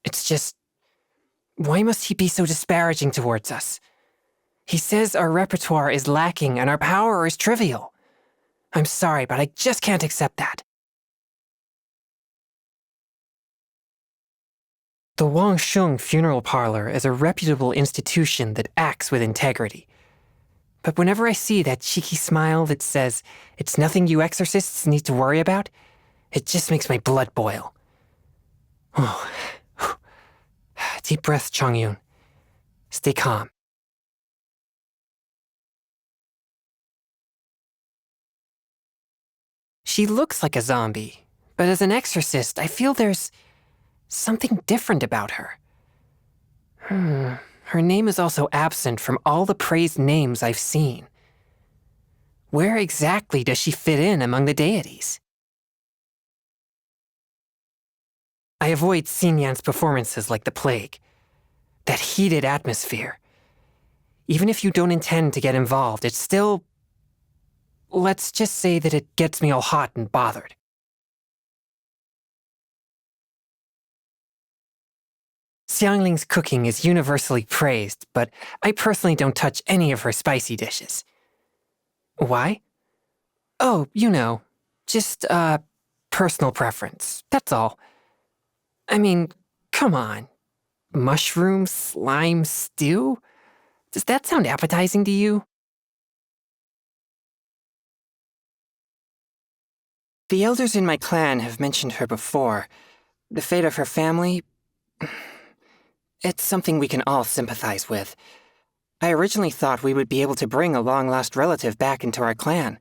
It's just, why must he be so disparaging towards us? He says our repertoire is lacking and our power is trivial. I'm sorry, but I just can't accept that. The Wangsheng Funeral Parlor is a reputable institution that acts with integrity. But whenever I see that cheeky smile that says, "It's nothing you exorcists need to worry about," it just makes my blood boil. Oh. Deep breath, Chongyun. Stay calm. She looks like a zombie, but as an exorcist, I feel there's something different about her. Her name is also absent from all the praised names I've seen. Where exactly does she fit in among the deities? I avoid Xinyan's performances like the plague. That heated atmosphere. Even if you don't intend to get involved, it's still... Let's just say that it gets me all hot and bothered. Xiangling's cooking is universally praised, but I personally don't touch any of her spicy dishes. Why? Oh, you know, just, personal preference, that's all. I mean, come on. Mushroom slime stew? Does that sound appetizing to you? The elders in my clan have mentioned her before. The fate of her family... It's something we can all sympathize with. I originally thought we would be able to bring a long-lost relative back into our clan.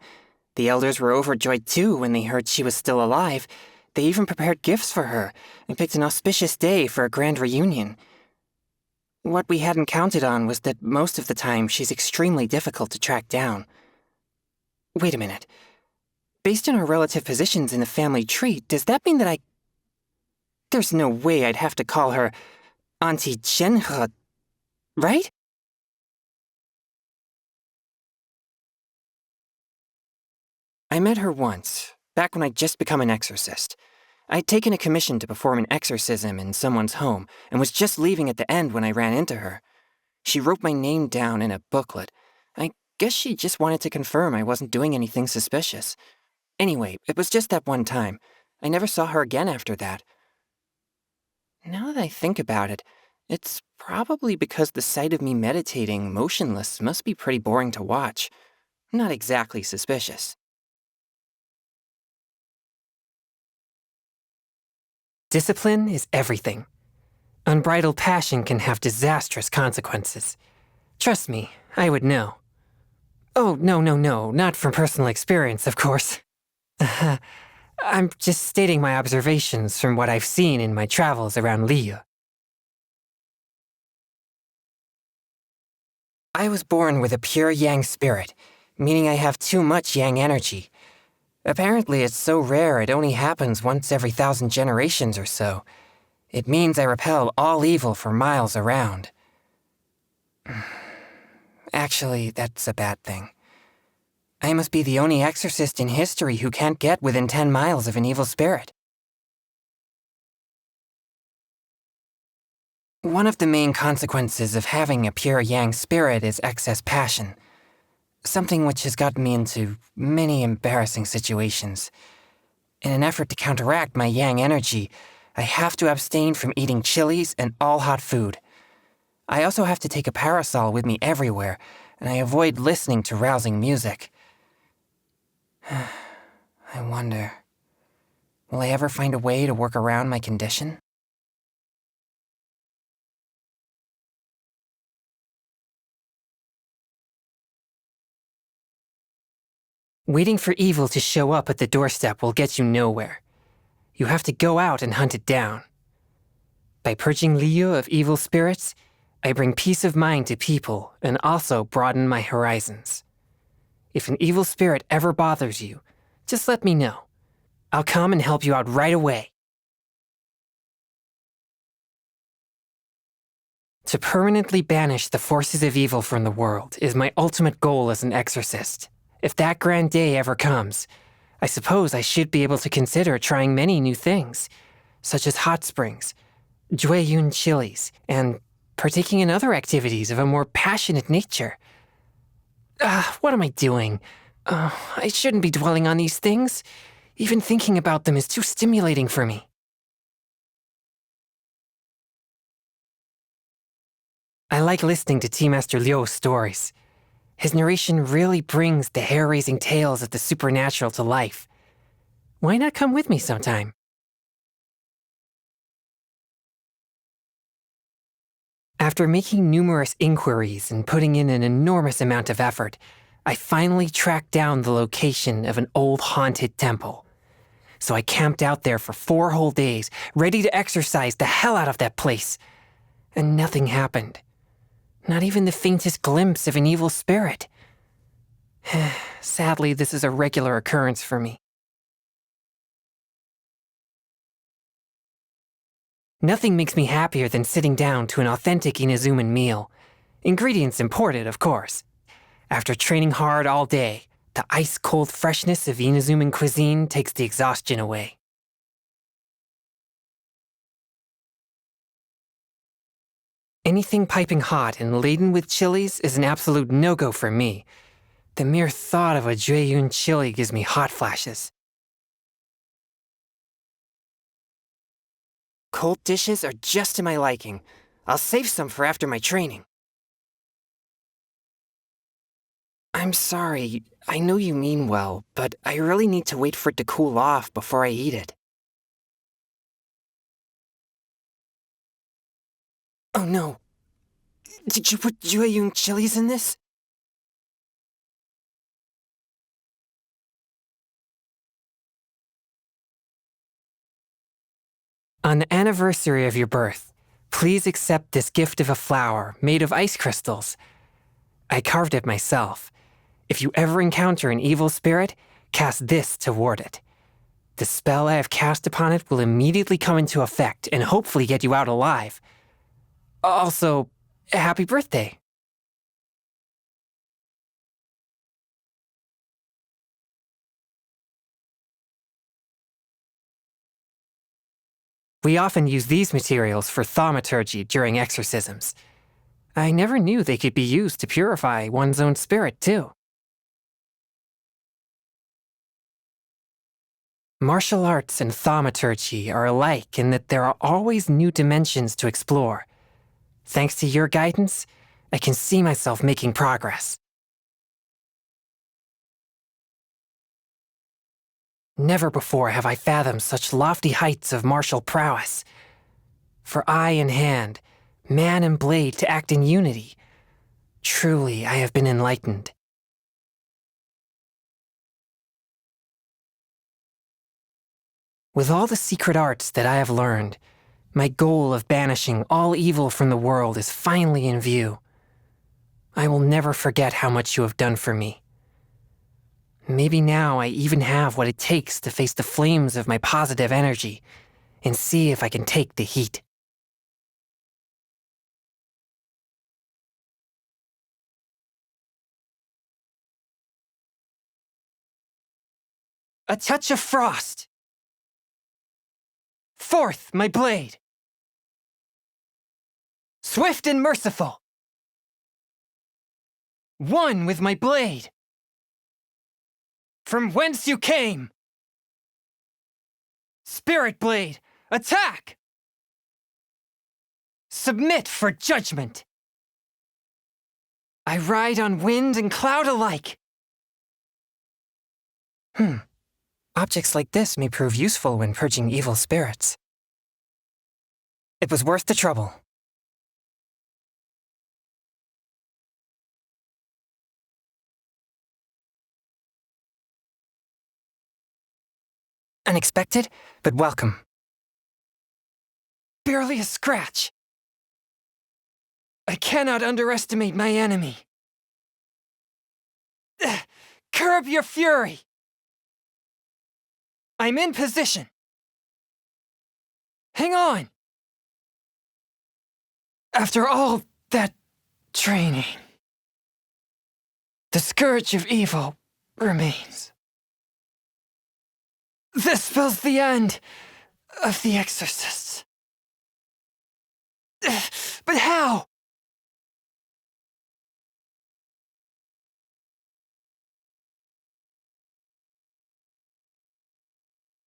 The elders were overjoyed too when they heard she was still alive. They even prepared gifts for her and picked an auspicious day for a grand reunion. What we hadn't counted on was that most of the time she's extremely difficult to track down. Wait a minute. Based on our relative positions in the family tree, does that mean that There's no way I'd have to call her Auntie Zhenhe, right? I met her once, back when I'd just become an exorcist. I'd taken a commission to perform an exorcism in someone's home and was just leaving at the end when I ran into her. She wrote my name down in a booklet. I guess she just wanted to confirm I wasn't doing anything suspicious. Anyway, it was just that one time. I never saw her again after that. Now that I think about it, it's probably because the sight of me meditating motionless must be pretty boring to watch. Not exactly suspicious. Discipline is everything. Unbridled passion can have disastrous consequences. Trust me, I would know. Oh, no, not from personal experience, of course. I'm just stating my observations from what I've seen in my travels around Liyue. I was born with a pure yang spirit, meaning I have too much yang energy. Apparently it's so rare it only happens once every 1,000 generations or so. It means I repel all evil for miles around. Actually, that's a bad thing. I must be the only exorcist in history who can't get within 10 miles of an evil spirit. One of the main consequences of having a pure yang spirit is excess passion. Something which has gotten me into many embarrassing situations. In an effort to counteract my yang energy, I have to abstain from eating chilies and all hot food. I also have to take a parasol with me everywhere, and I avoid listening to rousing music. I wonder, will I ever find a way to work around my condition? Waiting for evil to show up at the doorstep will get you nowhere. You have to go out and hunt it down. By purging Liu of evil spirits, I bring peace of mind to people and also broaden my horizons. If an evil spirit ever bothers you, just let me know. I'll come and help you out right away. To permanently banish the forces of evil from the world is my ultimate goal as an exorcist. If that grand day ever comes, I suppose I should be able to consider trying many new things, such as hot springs, Chongyun chilies, and partaking in other activities of a more passionate nature. What am I doing? I shouldn't be dwelling on these things. Even thinking about them is too stimulating for me. I like listening to Tea Master Liu's stories. His narration really brings the hair-raising tales of the supernatural to life. Why not come with me sometime? After making numerous inquiries and putting in an enormous amount of effort, I finally tracked down the location of an old haunted temple. So I camped out there for 4 whole days, ready to exorcise the hell out of that place. And nothing happened. Not even the faintest glimpse of an evil spirit. Sadly, this is a regular occurrence for me. Nothing makes me happier than sitting down to an authentic Inazuman meal. Ingredients imported, of course. After training hard all day, the ice-cold freshness of Inazuman cuisine takes the exhaustion away. Anything piping hot and laden with chilies is an absolute no-go for me. The mere thought of a Chongyun chili gives me hot flashes. Cold dishes are just to my liking. I'll save some for after my training. I'm sorry, I know you mean well, but I really need to wait for it to cool off before I eat it. Oh no. Did you put Chongyun chilies in this? On the anniversary of your birth, please accept this gift of a flower made of ice crystals. I carved it myself. If you ever encounter an evil spirit, cast this toward it. The spell I have cast upon it will immediately come into effect and hopefully get you out alive. Also, happy birthday. We often use these materials for thaumaturgy during exorcisms. I never knew they could be used to purify one's own spirit, too. Martial arts and thaumaturgy are alike in that there are always new dimensions to explore. Thanks to your guidance, I can see myself making progress. Never before have I fathomed such lofty heights of martial prowess. For eye and hand, man and blade to act in unity. Truly, I have been enlightened. With all the secret arts that I have learned, my goal of banishing all evil from the world is finally in view. I will never forget how much you have done for me. Maybe now I even have what it takes to face the flames of my positive energy and see if I can take the heat. A touch of frost. Forth, my blade. Swift and merciful. One with my blade. From whence you came. Spirit blade, attack! Submit for judgment. I ride on wind and cloud alike. Objects like this may prove useful when purging evil spirits. It was worth the trouble. Unexpected, but welcome. Barely a scratch. I cannot underestimate my enemy. Curb your fury! I'm in position. Hang on! After all that training, the scourge of evil remains. This spells the end of the exorcists. But how?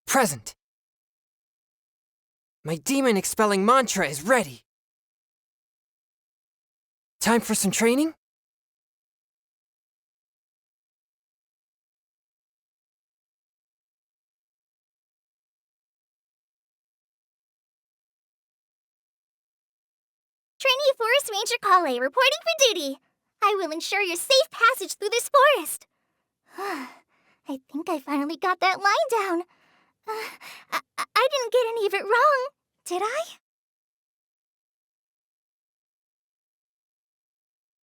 Present. My demon-expelling mantra is ready. Time for some training? Trainee Forest Ranger Collei reporting for duty. I will ensure your safe passage through this forest. I think I finally got that line down. I didn't get any of it wrong, did I?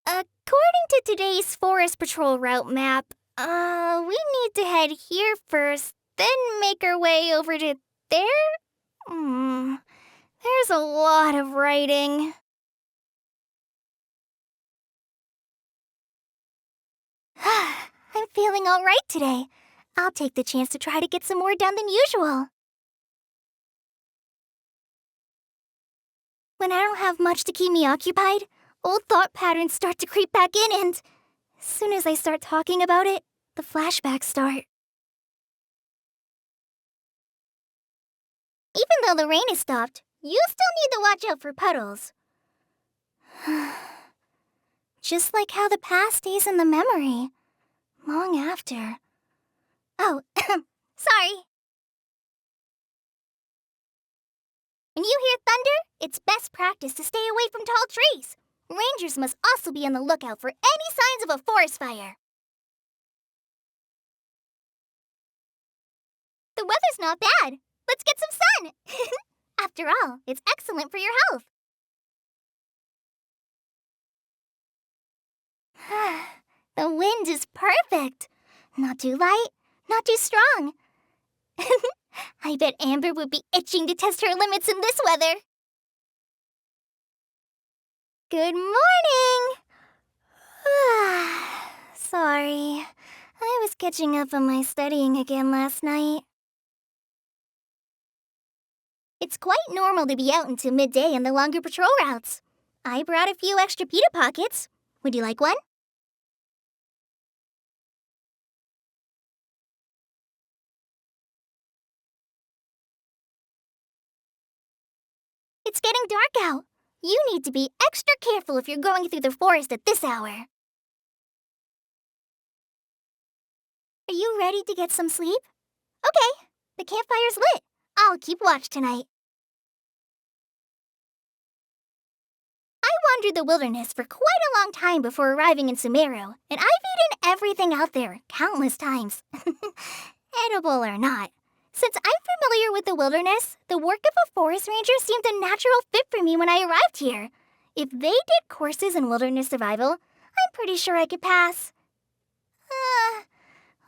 According to today's Forest Patrol route map, we need to head here first, then make our way over to there? There's a lot of writing. I'm feeling all right today. I'll take the chance to try to get some more done than usual. When I don't have much to keep me occupied, old thought patterns start to creep back in and as soon as I start talking about it, the flashbacks start. Even though the rain has stopped, you still need to watch out for puddles. Just like how the past stays in the memory, long after. Oh, sorry. When you hear thunder, it's best practice to stay away from tall trees. Rangers must also be on the lookout for any signs of a forest fire. The weather's not bad. Let's get some sun. After all, it's excellent for your health. The wind is perfect. Not too light, not too strong. I bet Amber would be itching to test her limits in this weather. Good morning! Sorry, I was catching up on my studying again last night. It's quite normal to be out until midday on the longer patrol routes. I brought a few extra pita pockets. Would you like one? It's getting dark out. You need to be extra careful if you're going through the forest at this hour. Are you ready to get some sleep? Okay, the campfire's lit. I'll keep watch tonight. I wandered the wilderness for quite a long time before arriving in Sumeru, and I've eaten everything out there countless times. Edible or not. Since I'm familiar with the wilderness, the work of a forest ranger seemed a natural fit for me when I arrived here. If they did courses in wilderness survival, I'm pretty sure I could pass.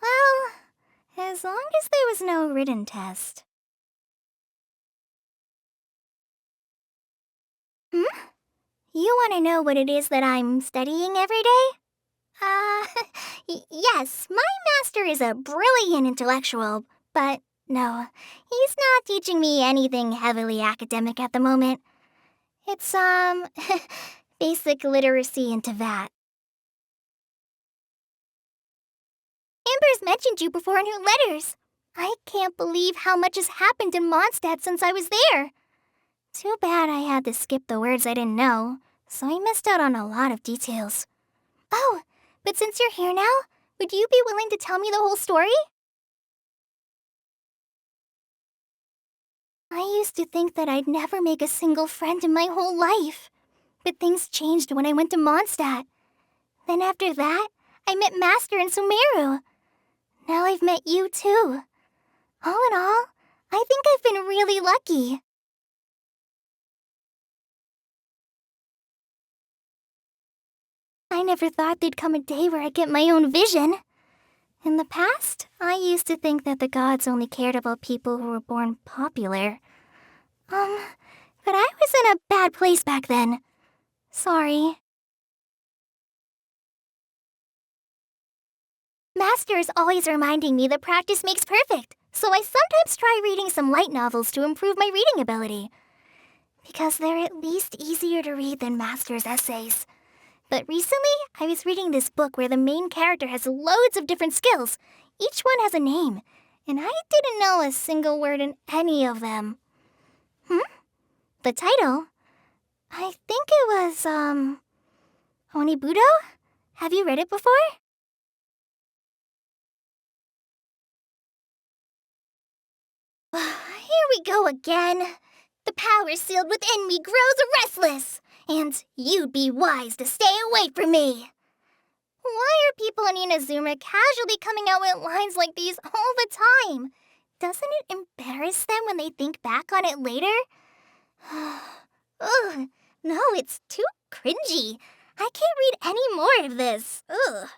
Well, as long as there was no written test. You want to know what it is that I'm studying every day? Yes, my master is a brilliant intellectual, but no, he's not teaching me anything heavily academic at the moment. It's, basic literacy into that. Amber's mentioned you before in her letters. I can't believe how much has happened in Mondstadt since I was there. Too bad I had to skip the words I didn't know, so I missed out on a lot of details. Oh, but since you're here now, would you be willing to tell me the whole story? I used to think that I'd never make a single friend in my whole life. But things changed when I went to Mondstadt. Then after that, I met Master in Sumeru. Now I've met you too. All in all, I think I've been really lucky. I never thought there'd come a day where I get my own vision. In the past, I used to think that the gods only cared about people who were born popular. But I was in a bad place back then. Sorry. Master is always reminding me that practice makes perfect, so I sometimes try reading some light novels to improve my reading ability. Because they're at least easier to read than Master's essays. But recently, I was reading this book where the main character has loads of different skills. Each one has a name, and I didn't know a single word in any of them. The title? I think it was, Onibudo? Have you read it before? Here we go again. The power sealed within me grows restless, and you'd be wise to stay away from me. Why are people in Inazuma casually coming out with lines like these all the time? Doesn't it embarrass them when they think back on it later? Ugh, no, it's too cringy. I can't read any more of this. Ugh.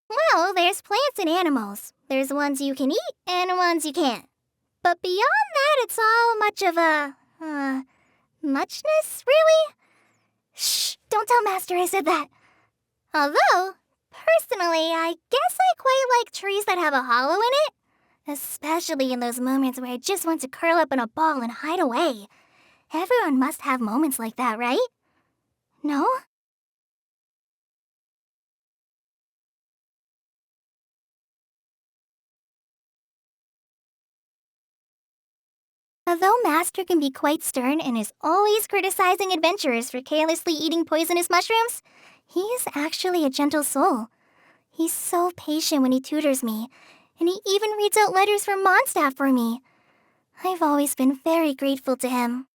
Well, there's plants and animals. There's ones you can eat and ones you can't. But beyond that, it's all much of a, muchness, really? Shh, don't tell Master I said that. Although, personally, I guess I quite like trees that have a hollow in it. Especially in those moments where I just want to curl up in a ball and hide away. Everyone must have moments like that, right? No? Although Master can be quite stern and is always criticizing adventurers for carelessly eating poisonous mushrooms, he is actually a gentle soul. He's so patient when he tutors me, and he even reads out letters from Mondstadt for me. I've always been very grateful to him.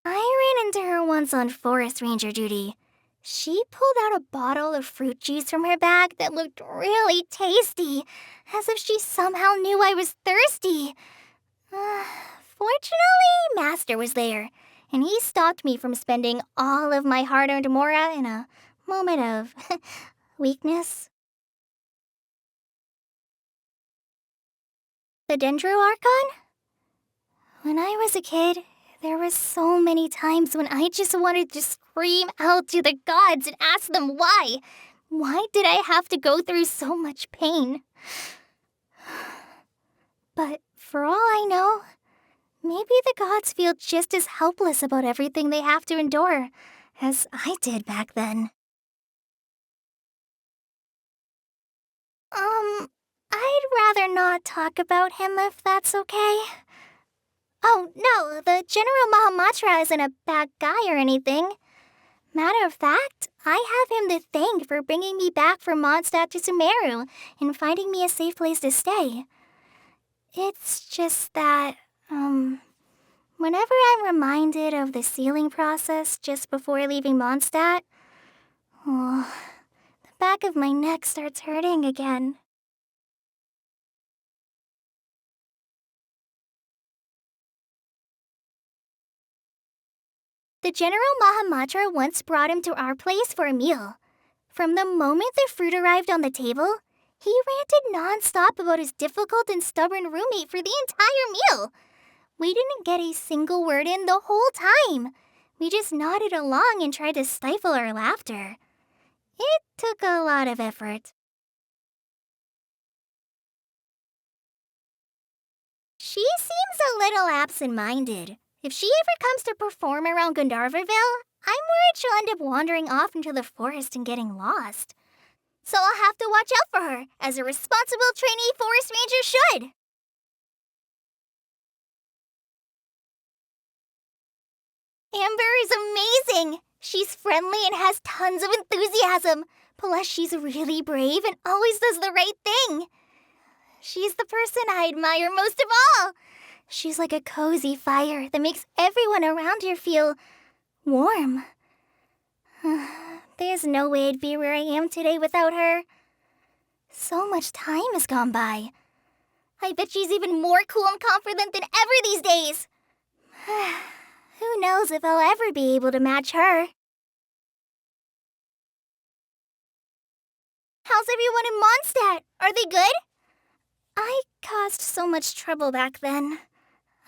I ran into her once on forest ranger duty. She pulled out a bottle of fruit juice from her bag that looked really tasty, as if she somehow knew I was thirsty. Fortunately, Master was there, and he stopped me from spending all of my hard-earned mora in a moment of weakness. The Dendro Archon? When I was a kid, there were so many times when I just wanted to scream out to the gods and ask them why. Why did I have to go through so much pain? But for all I know, maybe the gods feel just as helpless about everything they have to endure as I did back then. I'd rather not talk about him if that's okay. Oh, no, the General Mahamatra isn't a bad guy or anything. Matter of fact, I have him to thank for bringing me back from Mondstadt to Sumeru and finding me a safe place to stay. It's just that, whenever I'm reminded of the sealing process just before leaving Mondstadt, the back of my neck starts hurting again. The General Mahamatra once brought him to our place for a meal. From the moment the fruit arrived on the table, he ranted non-stop about his difficult and stubborn roommate for the entire meal. We didn't get a single word in the whole time. We just nodded along and tried to stifle our laughter. It took a lot of effort. She seems a little absent-minded. If she ever comes to perform around Gandharvaville, I'm worried she'll end up wandering off into the forest and getting lost. So I'll have to watch out for her, as a responsible trainee forest ranger should. Amber is amazing! She's friendly and has tons of enthusiasm. Plus, she's really brave and always does the right thing. She's the person I admire most of all. She's like a cozy fire that makes everyone around here feel warm. There's no way I'd be where I am today without her. So much time has gone by. I bet she's even more cool and confident than ever these days. Who knows if I'll ever be able to match her. How's everyone in Mondstadt? Are they good? I caused so much trouble back then.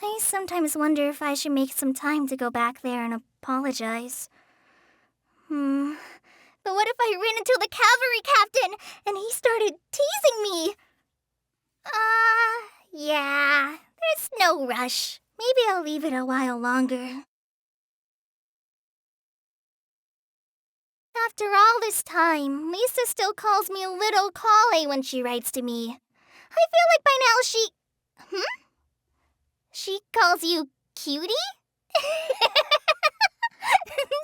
I sometimes wonder if I should make some time to go back there and apologize. But what if I ran into the cavalry captain and he started teasing me? Yeah, there's no rush. Maybe I'll leave it a while longer. After all this time, Lisa still calls me Little Collei when she writes to me. I feel like by now she... She calls you cutie?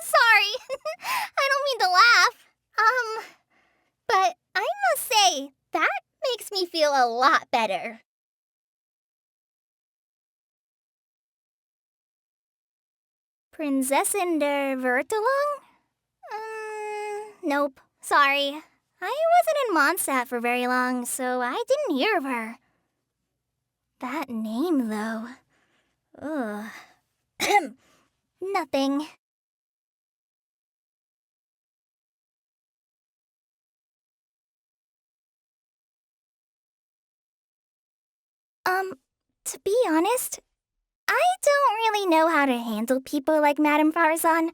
Sorry, I don't mean to laugh. But I must say, that makes me feel a lot better. Prinzessin der Vertelung? Nope, sorry. I wasn't in Mondstadt for very long, so I didn't hear of her. That name, though. Ugh. Nothing. To be honest, I don't really know how to handle people like Madame Farazan.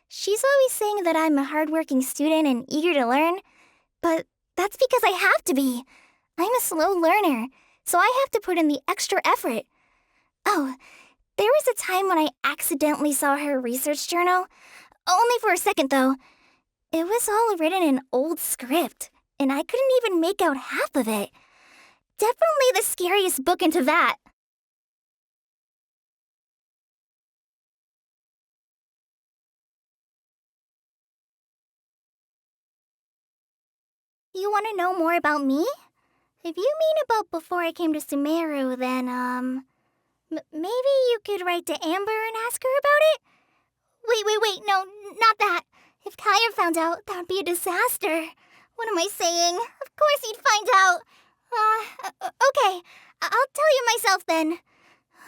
She's always saying that I'm a hardworking student and eager to learn, but that's because I have to be. I'm a slow learner, so I have to put in the extra effort. Oh, there was a time when I accidentally saw her research journal. Only for a second, though. It was all written in old script, and I couldn't even make out half of it. Definitely the scariest book into that. You want to know more about me? If you mean about before I came to Sumeru, then, maybe you could write to Amber and ask her about it? Wait, no, not that. If Kaya found out, that would be a disaster. What am I saying? Of course he'd find out. Okay, I'll tell you myself then.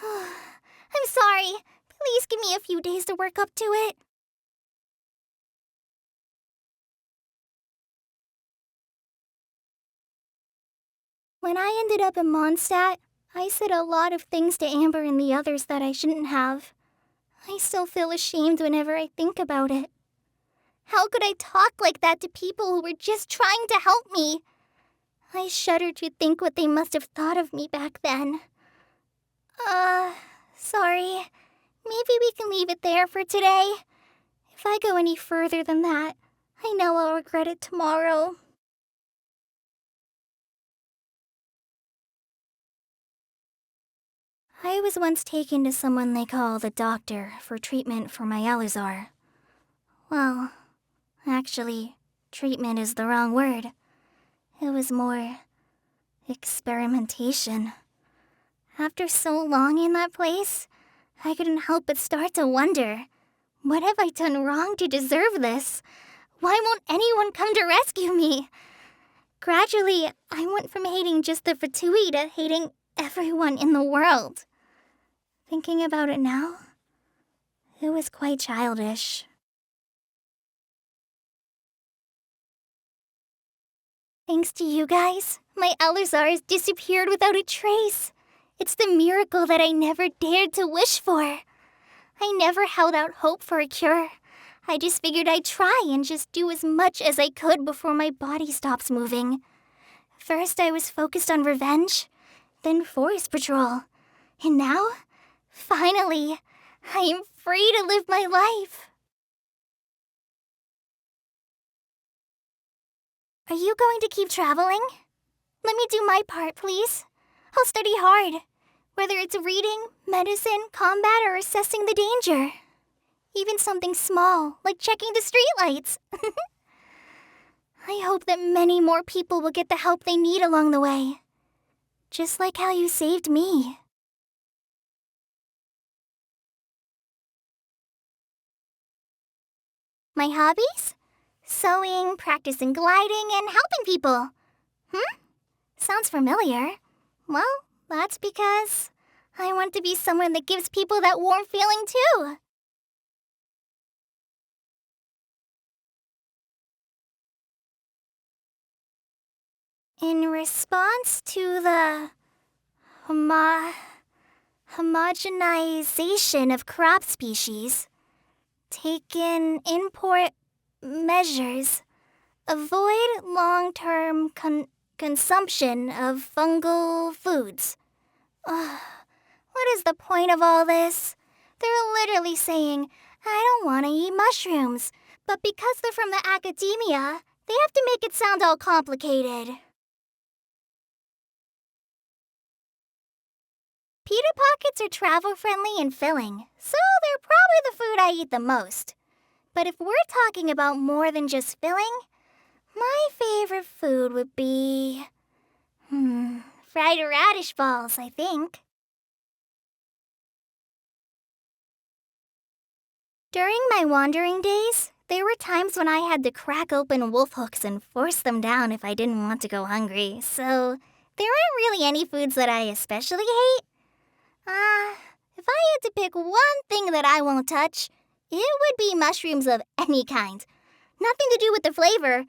I'm sorry. Please give me a few days to work up to it. When I ended up in Mondstadt, I said a lot of things to Amber and the others that I shouldn't have. I still feel ashamed whenever I think about it. How could I talk like that to people who were just trying to help me? I shudder to think what they must have thought of me back then. Sorry. Maybe we can leave it there for today. If I go any further than that, I know I'll regret it tomorrow. I was once taken to someone they call the doctor for treatment for my Elazar. Well, actually, treatment is the wrong word. It was more experimentation. After so long in that place, I couldn't help but start to wonder, what have I done wrong to deserve this? Why won't anyone come to rescue me? Gradually, I went from hating just the Fatui to hating everyone in the world. Thinking about it now, it was quite childish. Thanks to you guys, my Elazar has disappeared without a trace. It's the miracle that I never dared to wish for. I never held out hope for a cure. I just figured I'd try and just do as much as I could before my body stops moving. First I was focused on revenge, then forest patrol. And now, finally, I am free to live my life. Are you going to keep traveling? Let me do my part, please. I'll study hard, whether it's reading, medicine, combat, or assessing the danger. Even something small, like checking the streetlights. I hope that many more people will get the help they need along the way. Just like how you saved me. My hobbies? Sewing, practicing gliding, and helping people. Sounds familiar. Well, that's because I want to be someone that gives people that warm feeling too. In response to the homogenization of crop species, taken import measures, avoid long-term consumption of fungal foods. What is the point of all this? They're literally saying, I don't want to eat mushrooms, but because they're from the academia, they have to make it sound all complicated. Pita Pockets are travel-friendly and filling, so they're probably the food I eat the most. But if we're talking about more than just filling, my favorite food would be... fried radish balls, I think. During my wandering days, there were times when I had to crack open wolf hooks and force them down if I didn't want to go hungry, so there aren't really any foods that I especially hate. If I had to pick one thing that I won't touch, it would be mushrooms of any kind. Nothing to do with the flavor.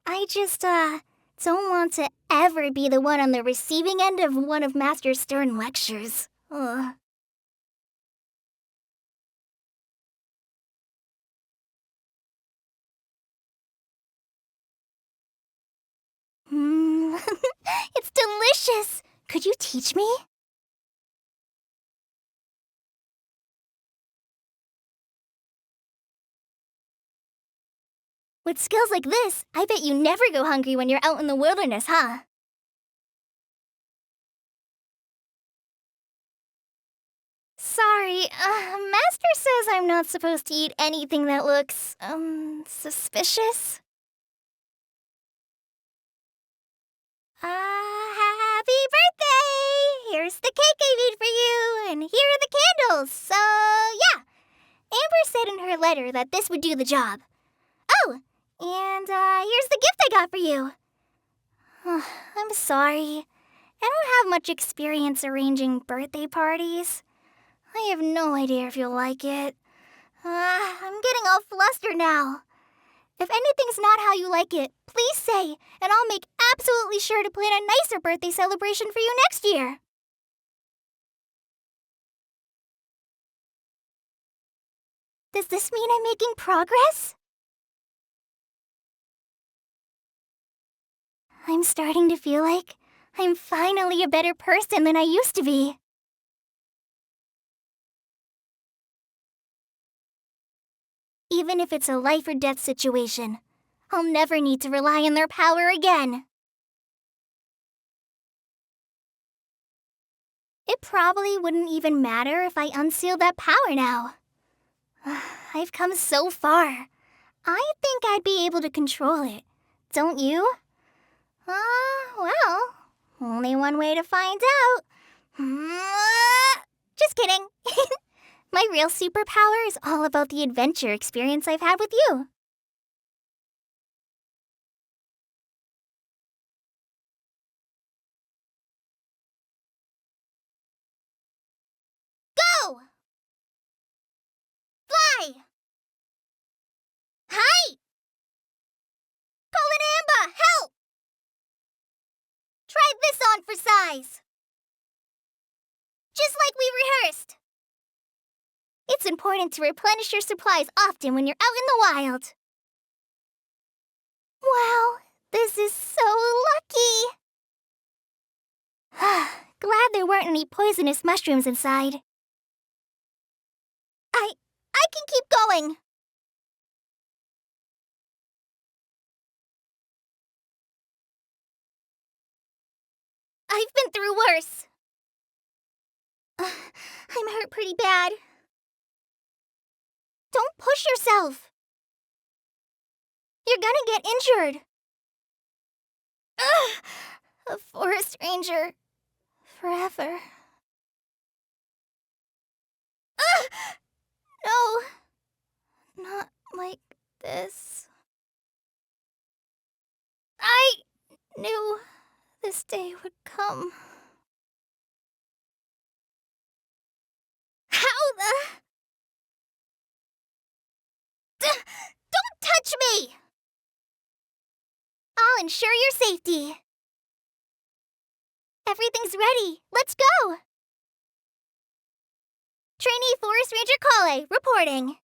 I just, don't want to ever be the one on the receiving end of one of Master Stern's lectures. Ugh. It's delicious! Could you teach me? With skills like this, I bet you never go hungry when you're out in the wilderness, huh? Sorry, Master says I'm not supposed to eat anything that looks, suspicious. Happy birthday! Here's the cake I made for you, and here are the candles, so yeah. Amber said in her letter that this would do the job. Oh, and here's the gift I got for you. I'm sorry. I don't have much experience arranging birthday parties. I have no idea if you'll like it. I'm getting all flustered now. If anything's not how you like it, please say, and I'll make absolutely sure to plan a nicer birthday celebration for you next year. Does this mean I'm making progress? I'm starting to feel like I'm finally a better person than I used to be. Even if it's a life or death situation, I'll never need to rely on their power again. It probably wouldn't even matter if I unsealed that power now. I've come so far. I think I'd be able to control it. Don't you? Well, only one way to find out. Just kidding. My real superpower is all about the adventure experience I've had with you. Go! Fly! Hi! Colin Amba, help! Try this on for size. Just like we rehearsed. It's important to replenish your supplies often when you're out in the wild. Wow, this is so lucky. Glad there weren't any poisonous mushrooms inside. I can keep going. I've been through worse. I'm hurt pretty bad. Don't push yourself. You're gonna get injured. A forest ranger. Forever. No. Not like this. knew this day would come. How the... Don't touch me! I'll ensure your safety. Everything's ready. Let's go! Trainee Forest Ranger Collei, reporting.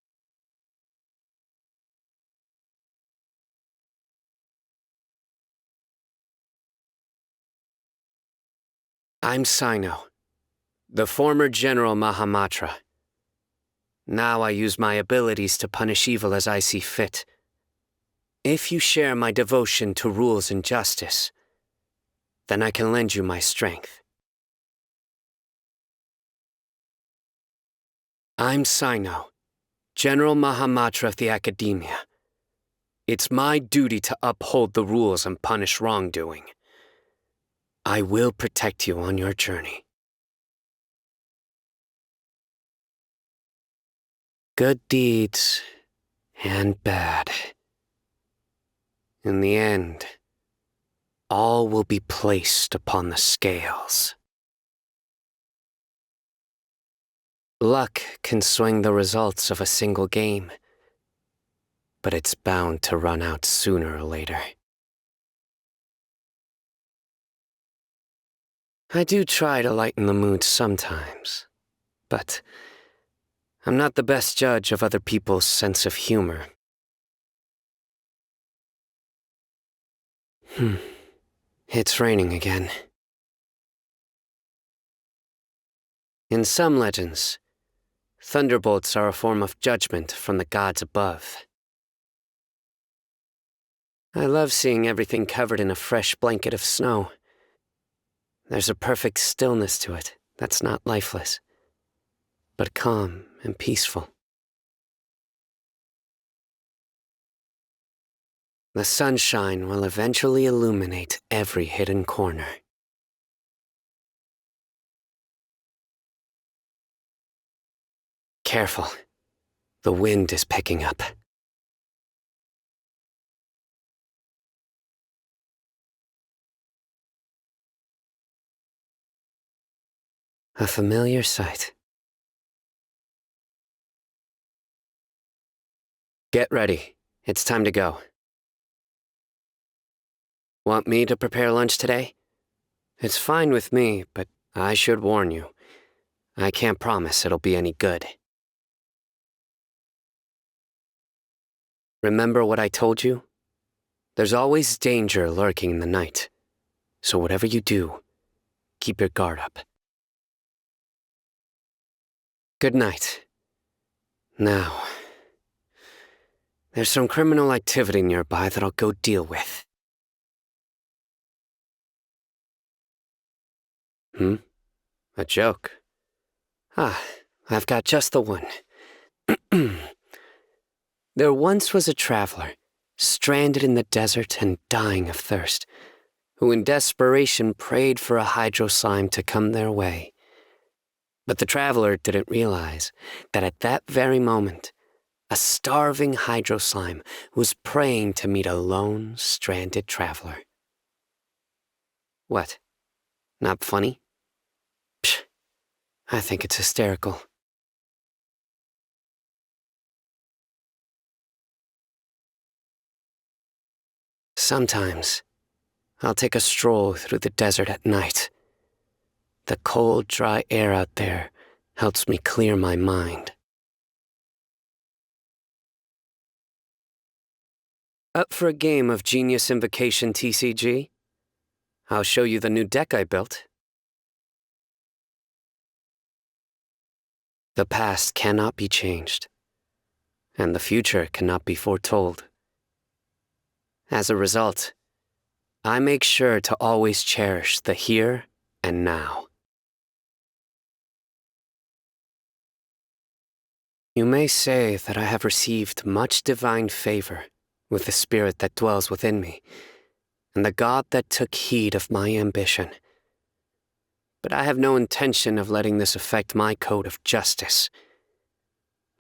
I'm Cyno, the former General Mahamatra. Now I use my abilities to punish evil as I see fit. If you share my devotion to rules and justice, then I can lend you my strength. I'm Cyno, General Mahamatra of the Academia. It's my duty to uphold the rules and punish wrongdoing. I will protect you on your journey. Good deeds and bad. In the end, all will be placed upon the scales. Luck can swing the results of a single game, but it's bound to run out sooner or later. I do try to lighten the mood sometimes, but I'm not the best judge of other people's sense of humor. It's raining again. In some legends, thunderbolts are a form of judgment from the gods above. I love seeing everything covered in a fresh blanket of snow. There's a perfect stillness to it that's not lifeless, but calm and peaceful. The sunshine will eventually illuminate every hidden corner. Careful. The wind is picking up. A familiar sight. Get ready. It's time to go. Want me to prepare lunch today? It's fine with me, but I should warn you. I can't promise it'll be any good. Remember what I told you? There's always danger lurking in the night. So whatever you do, keep your guard up. Good night. Now, there's some criminal activity nearby that I'll go deal with. A joke? I've got just the one. There once was a traveler, stranded in the desert and dying of thirst, who in desperation prayed for a hydro slime to come their way. But the traveler didn't realize that at that very moment, a starving hydro slime was praying to meet a lone, stranded traveler. What? Not funny? Psh, I think it's hysterical. Sometimes, I'll take a stroll through the desert at night. The cold, dry air out there helps me clear my mind. Up for a game of Genius Invocation TCG? I'll show you the new deck I built. The past cannot be changed, and the future cannot be foretold. As a result, I make sure to always cherish the here and now. You may say that I have received much divine favor with the spirit that dwells within me, and the God that took heed of my ambition. But I have no intention of letting this affect my code of justice.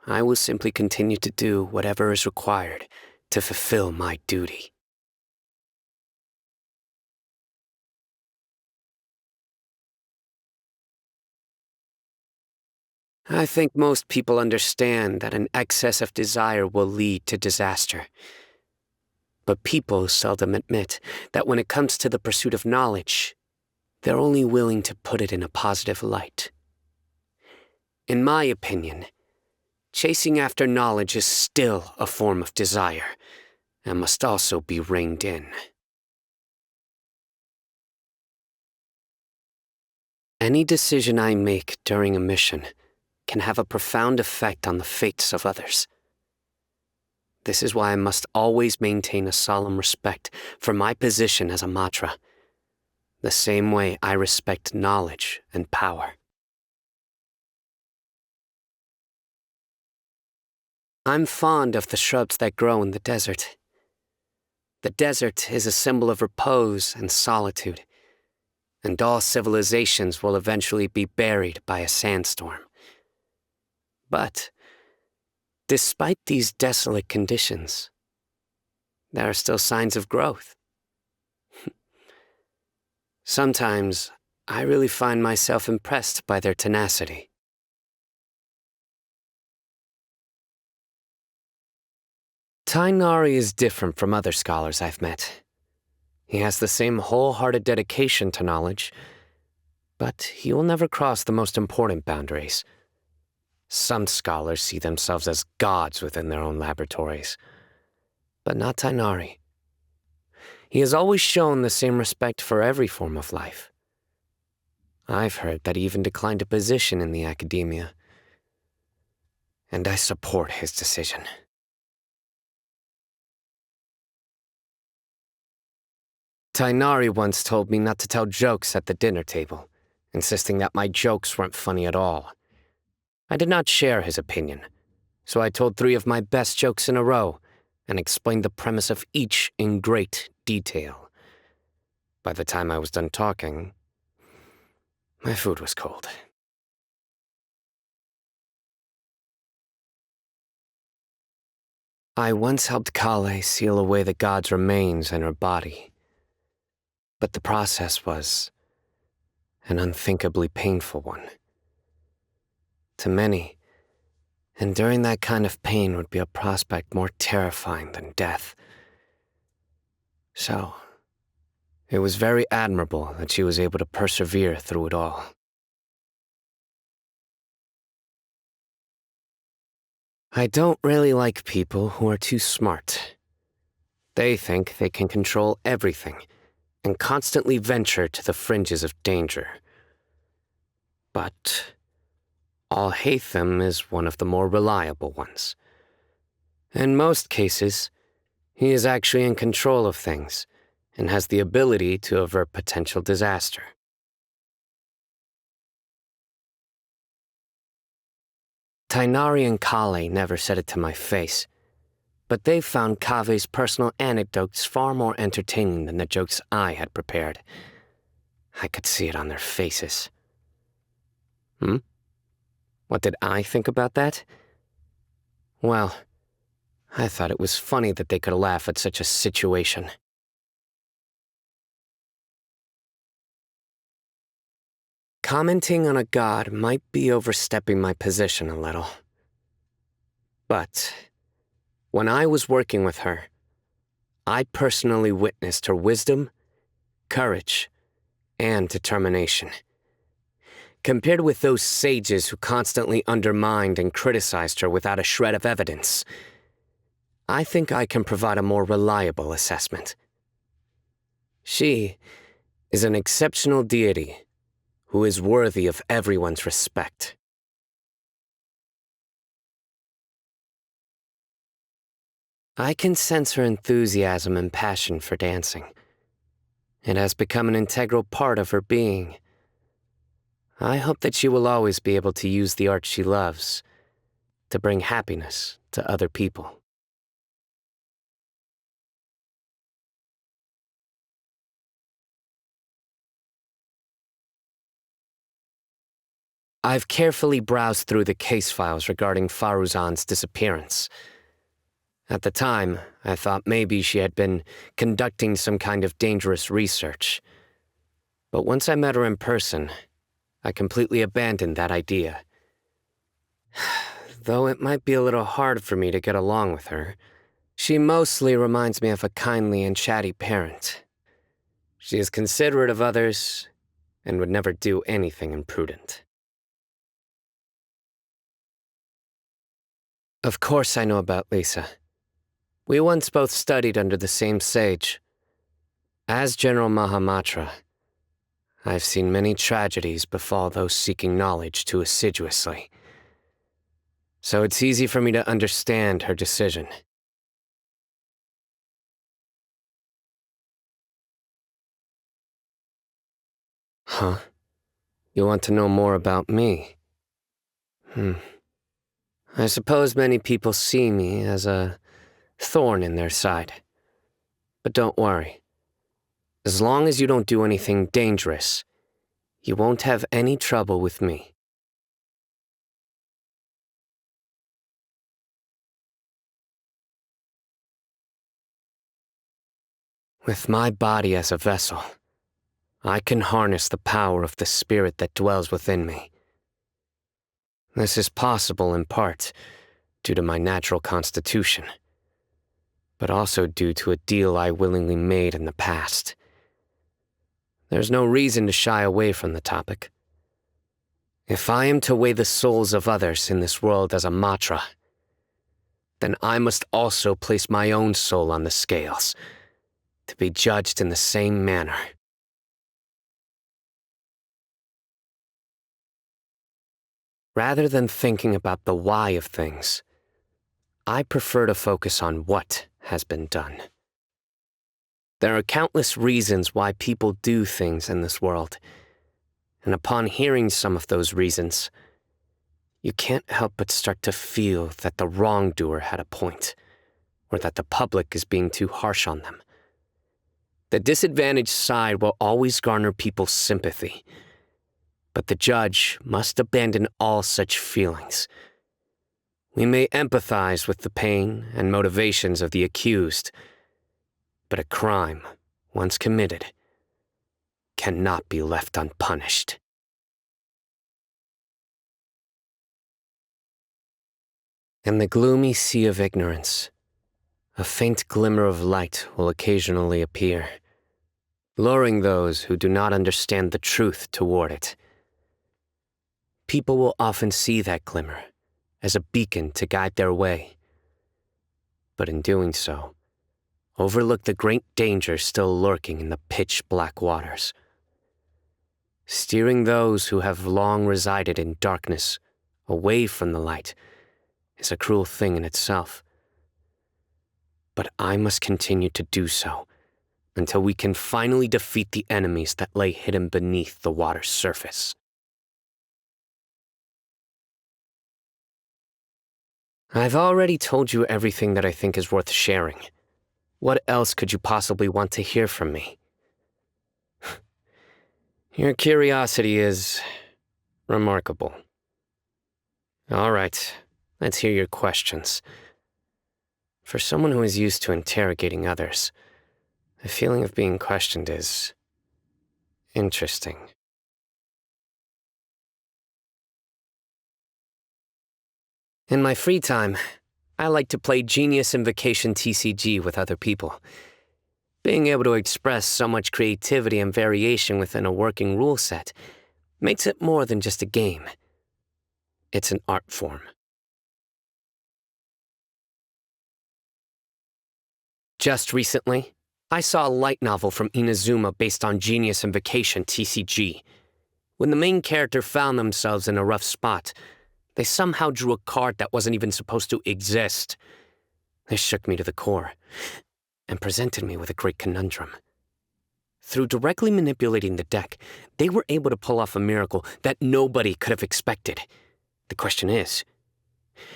I will simply continue to do whatever is required to fulfill my duty. I think most people understand that an excess of desire will lead to disaster. But people seldom admit that when it comes to the pursuit of knowledge, they're only willing to put it in a positive light. In my opinion, chasing after knowledge is still a form of desire, and must also be reined in. Any decision I make during a mission can have a profound effect on the fates of others. This is why I must always maintain a solemn respect for my position as a Matra, the same way I respect knowledge and power. I'm fond of the shrubs that grow in the desert. The desert is a symbol of repose and solitude, and all civilizations will eventually be buried by a sandstorm. But despite these desolate conditions, there are still signs of growth. Sometimes I really find myself impressed by their tenacity. Tainari is different from other scholars I've met. He has the same wholehearted dedication to knowledge, but he will never cross the most important boundaries. Some scholars see themselves as gods within their own laboratories, but not Tainari. He has always shown the same respect for every form of life. I've heard that he even declined a position in the academia, and I support his decision. Tainari once told me not to tell jokes at the dinner table, insisting that my jokes weren't funny at all. I did not share his opinion, so I told 3 of my best jokes in a row and explained the premise of each in great detail. By the time I was done talking, my food was cold. I once helped Collei seal away the god's remains in her body, but the process was an unthinkably painful one. To many, enduring that kind of pain would be a prospect more terrifying than death. So, it was very admirable that she was able to persevere through it all. I don't really like people who are too smart. They think they can control everything and constantly venture to the fringes of danger. But Al-Haytham is one of the more reliable ones. In most cases, he is actually in control of things and has the ability to avert potential disaster. Tainari and Collei never said it to my face, but they found Kave's personal anecdotes far more entertaining than the jokes I had prepared. I could see it on their faces. What did I think about that? Well, I thought it was funny that they could laugh at such a situation. Commenting on a god might be overstepping my position a little. But when I was working with her, I personally witnessed her wisdom, courage, and determination. Compared with those sages who constantly undermined and criticized her without a shred of evidence, I think I can provide a more reliable assessment. She is an exceptional deity who is worthy of everyone's respect. I can sense her enthusiasm and passion for dancing. It has become an integral part of her being. I hope that she will always be able to use the art she loves to bring happiness to other people. I've carefully browsed through the case files regarding Faruzan's disappearance. At the time, I thought maybe she had been conducting some kind of dangerous research. But once I met her in person, I completely abandoned that idea. Though it might be a little hard for me to get along with her, she mostly reminds me of a kindly and chatty parent. She is considerate of others and would never do anything imprudent. Of course I know about Lisa. We once both studied under the same sage. As General Mahamatra, I've seen many tragedies befall those seeking knowledge too assiduously. So it's easy for me to understand her decision. Huh? You want to know more about me? I suppose many people see me as a thorn in their side. But don't worry. As long as you don't do anything dangerous, you won't have any trouble with me. With my body as a vessel, I can harness the power of the spirit that dwells within me. This is possible in part due to my natural constitution, but also due to a deal I willingly made in the past. There's no reason to shy away from the topic. If I am to weigh the souls of others in this world as a matra, then I must also place my own soul on the scales, to be judged in the same manner. Rather than thinking about the why of things, I prefer to focus on what has been done. There are countless reasons why people do things in this world, and upon hearing some of those reasons, you can't help but start to feel that the wrongdoer had a point, or that the public is being too harsh on them. The disadvantaged side will always garner people's sympathy, but the judge must abandon all such feelings. We may empathize with the pain and motivations of the accused, but a crime, once committed, cannot be left unpunished. In the gloomy sea of ignorance, a faint glimmer of light will occasionally appear, luring those who do not understand the truth toward it. People will often see that glimmer as a beacon to guide their way, but in doing so, overlook the great danger still lurking in the pitch-black waters. Steering those who have long resided in darkness away from the light is a cruel thing in itself. But I must continue to do so until we can finally defeat the enemies that lay hidden beneath the water's surface. I've already told you everything that I think is worth sharing. What else could you possibly want to hear from me? Your curiosity is remarkable. All right, let's hear your questions. For someone who is used to interrogating others, the feeling of being questioned is interesting. In my free time, I like to play Genius Invocation TCG with other people. Being able to express so much creativity and variation within a working rule set makes it more than just a game. It's an art form. Just recently, I saw a light novel from Inazuma based on Genius Invocation TCG. When the main character found themselves in a rough spot, they somehow drew a card that wasn't even supposed to exist. This shook me to the core, and presented me with a great conundrum. Through directly manipulating the deck, they were able to pull off a miracle that nobody could have expected. The question is,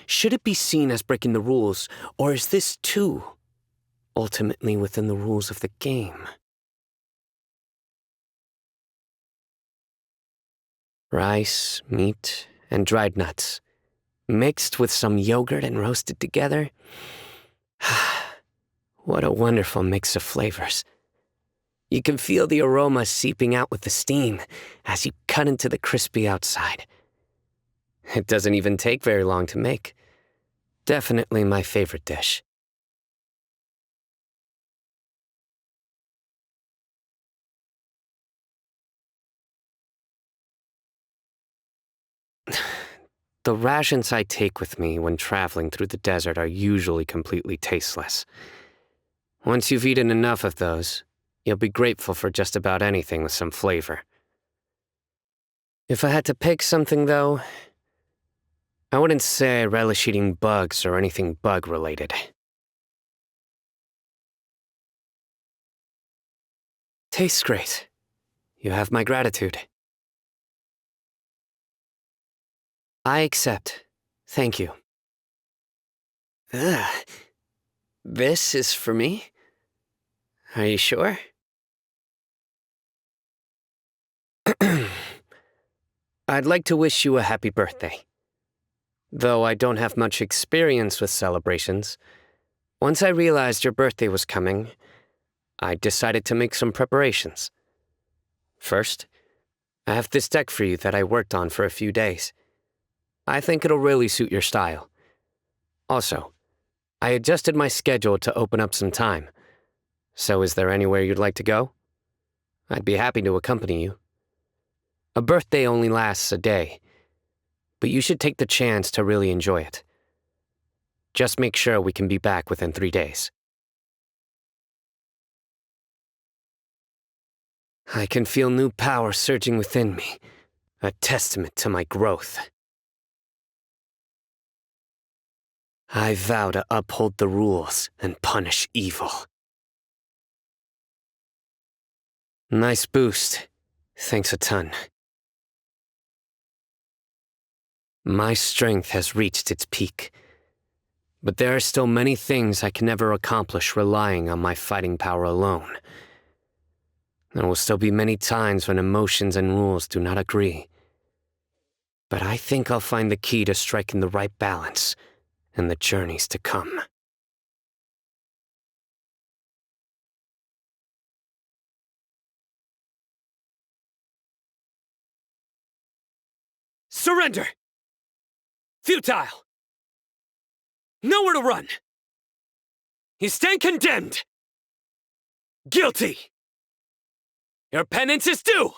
should it be seen as breaking the rules, or is this too ultimately within the rules of the game? Rice, meat, and dried nuts, mixed with some yogurt and roasted together. What a wonderful mix of flavors. You can feel the aroma seeping out with the steam as you cut into the crispy outside. It doesn't even take very long to make. Definitely my favorite dish. The rations I take with me when traveling through the desert are usually completely tasteless. Once you've eaten enough of those, you'll be grateful for just about anything with some flavor. If I had to pick something, though, I wouldn't say I relish eating bugs or anything bug-related. Tastes great. You have my gratitude. I accept. Thank you. Ugh. This is for me? Are you sure? I'd like to wish you a happy birthday. Though I don't have much experience with celebrations, once I realized your birthday was coming, I decided to make some preparations. First, I have this deck for you that I worked on for a few days. I think it'll really suit your style. Also, I adjusted my schedule to open up some time. So is there anywhere you'd like to go? I'd be happy to accompany you. A birthday only lasts a day, but you should take the chance to really enjoy it. Just make sure we can be back within 3 days. I can feel new power surging within me, a testament to my growth. I vow to uphold the rules and punish evil. Nice boost. Thanks a ton. My strength has reached its peak, but there are still many things I can never accomplish relying on my fighting power alone. There will still be many times when emotions and rules do not agree. But I think I'll find the key to striking the right balance in the journeys to come. Surrender! Futile! Nowhere to run! You stand condemned! Guilty! Your penance is due!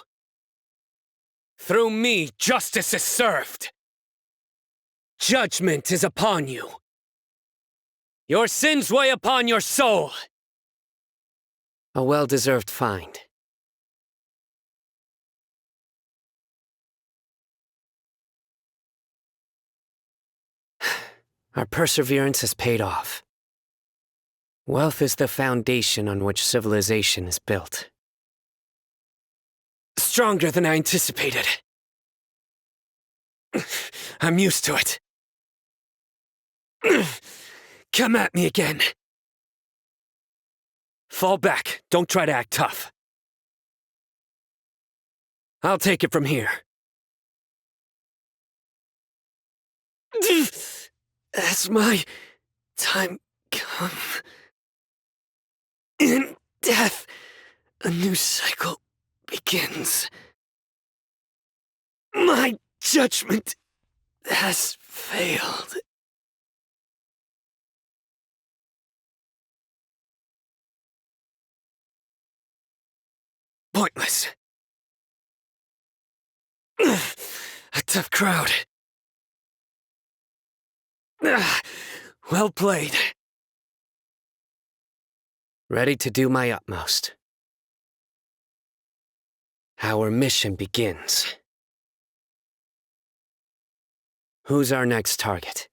Through me, justice is served. Judgment is upon you. Your sins weigh upon your soul. A well-deserved find. Our perseverance has paid off. Wealth is the foundation on which civilization is built. Stronger than I anticipated. I'm used to it. Come at me again. Fall back. Don't try to act tough. I'll take it from here. As my time comes, in death, a new cycle begins. My judgment has failed. Pointless. A tough crowd. Well played. Ready to do my utmost. Our mission begins. Who's our next target?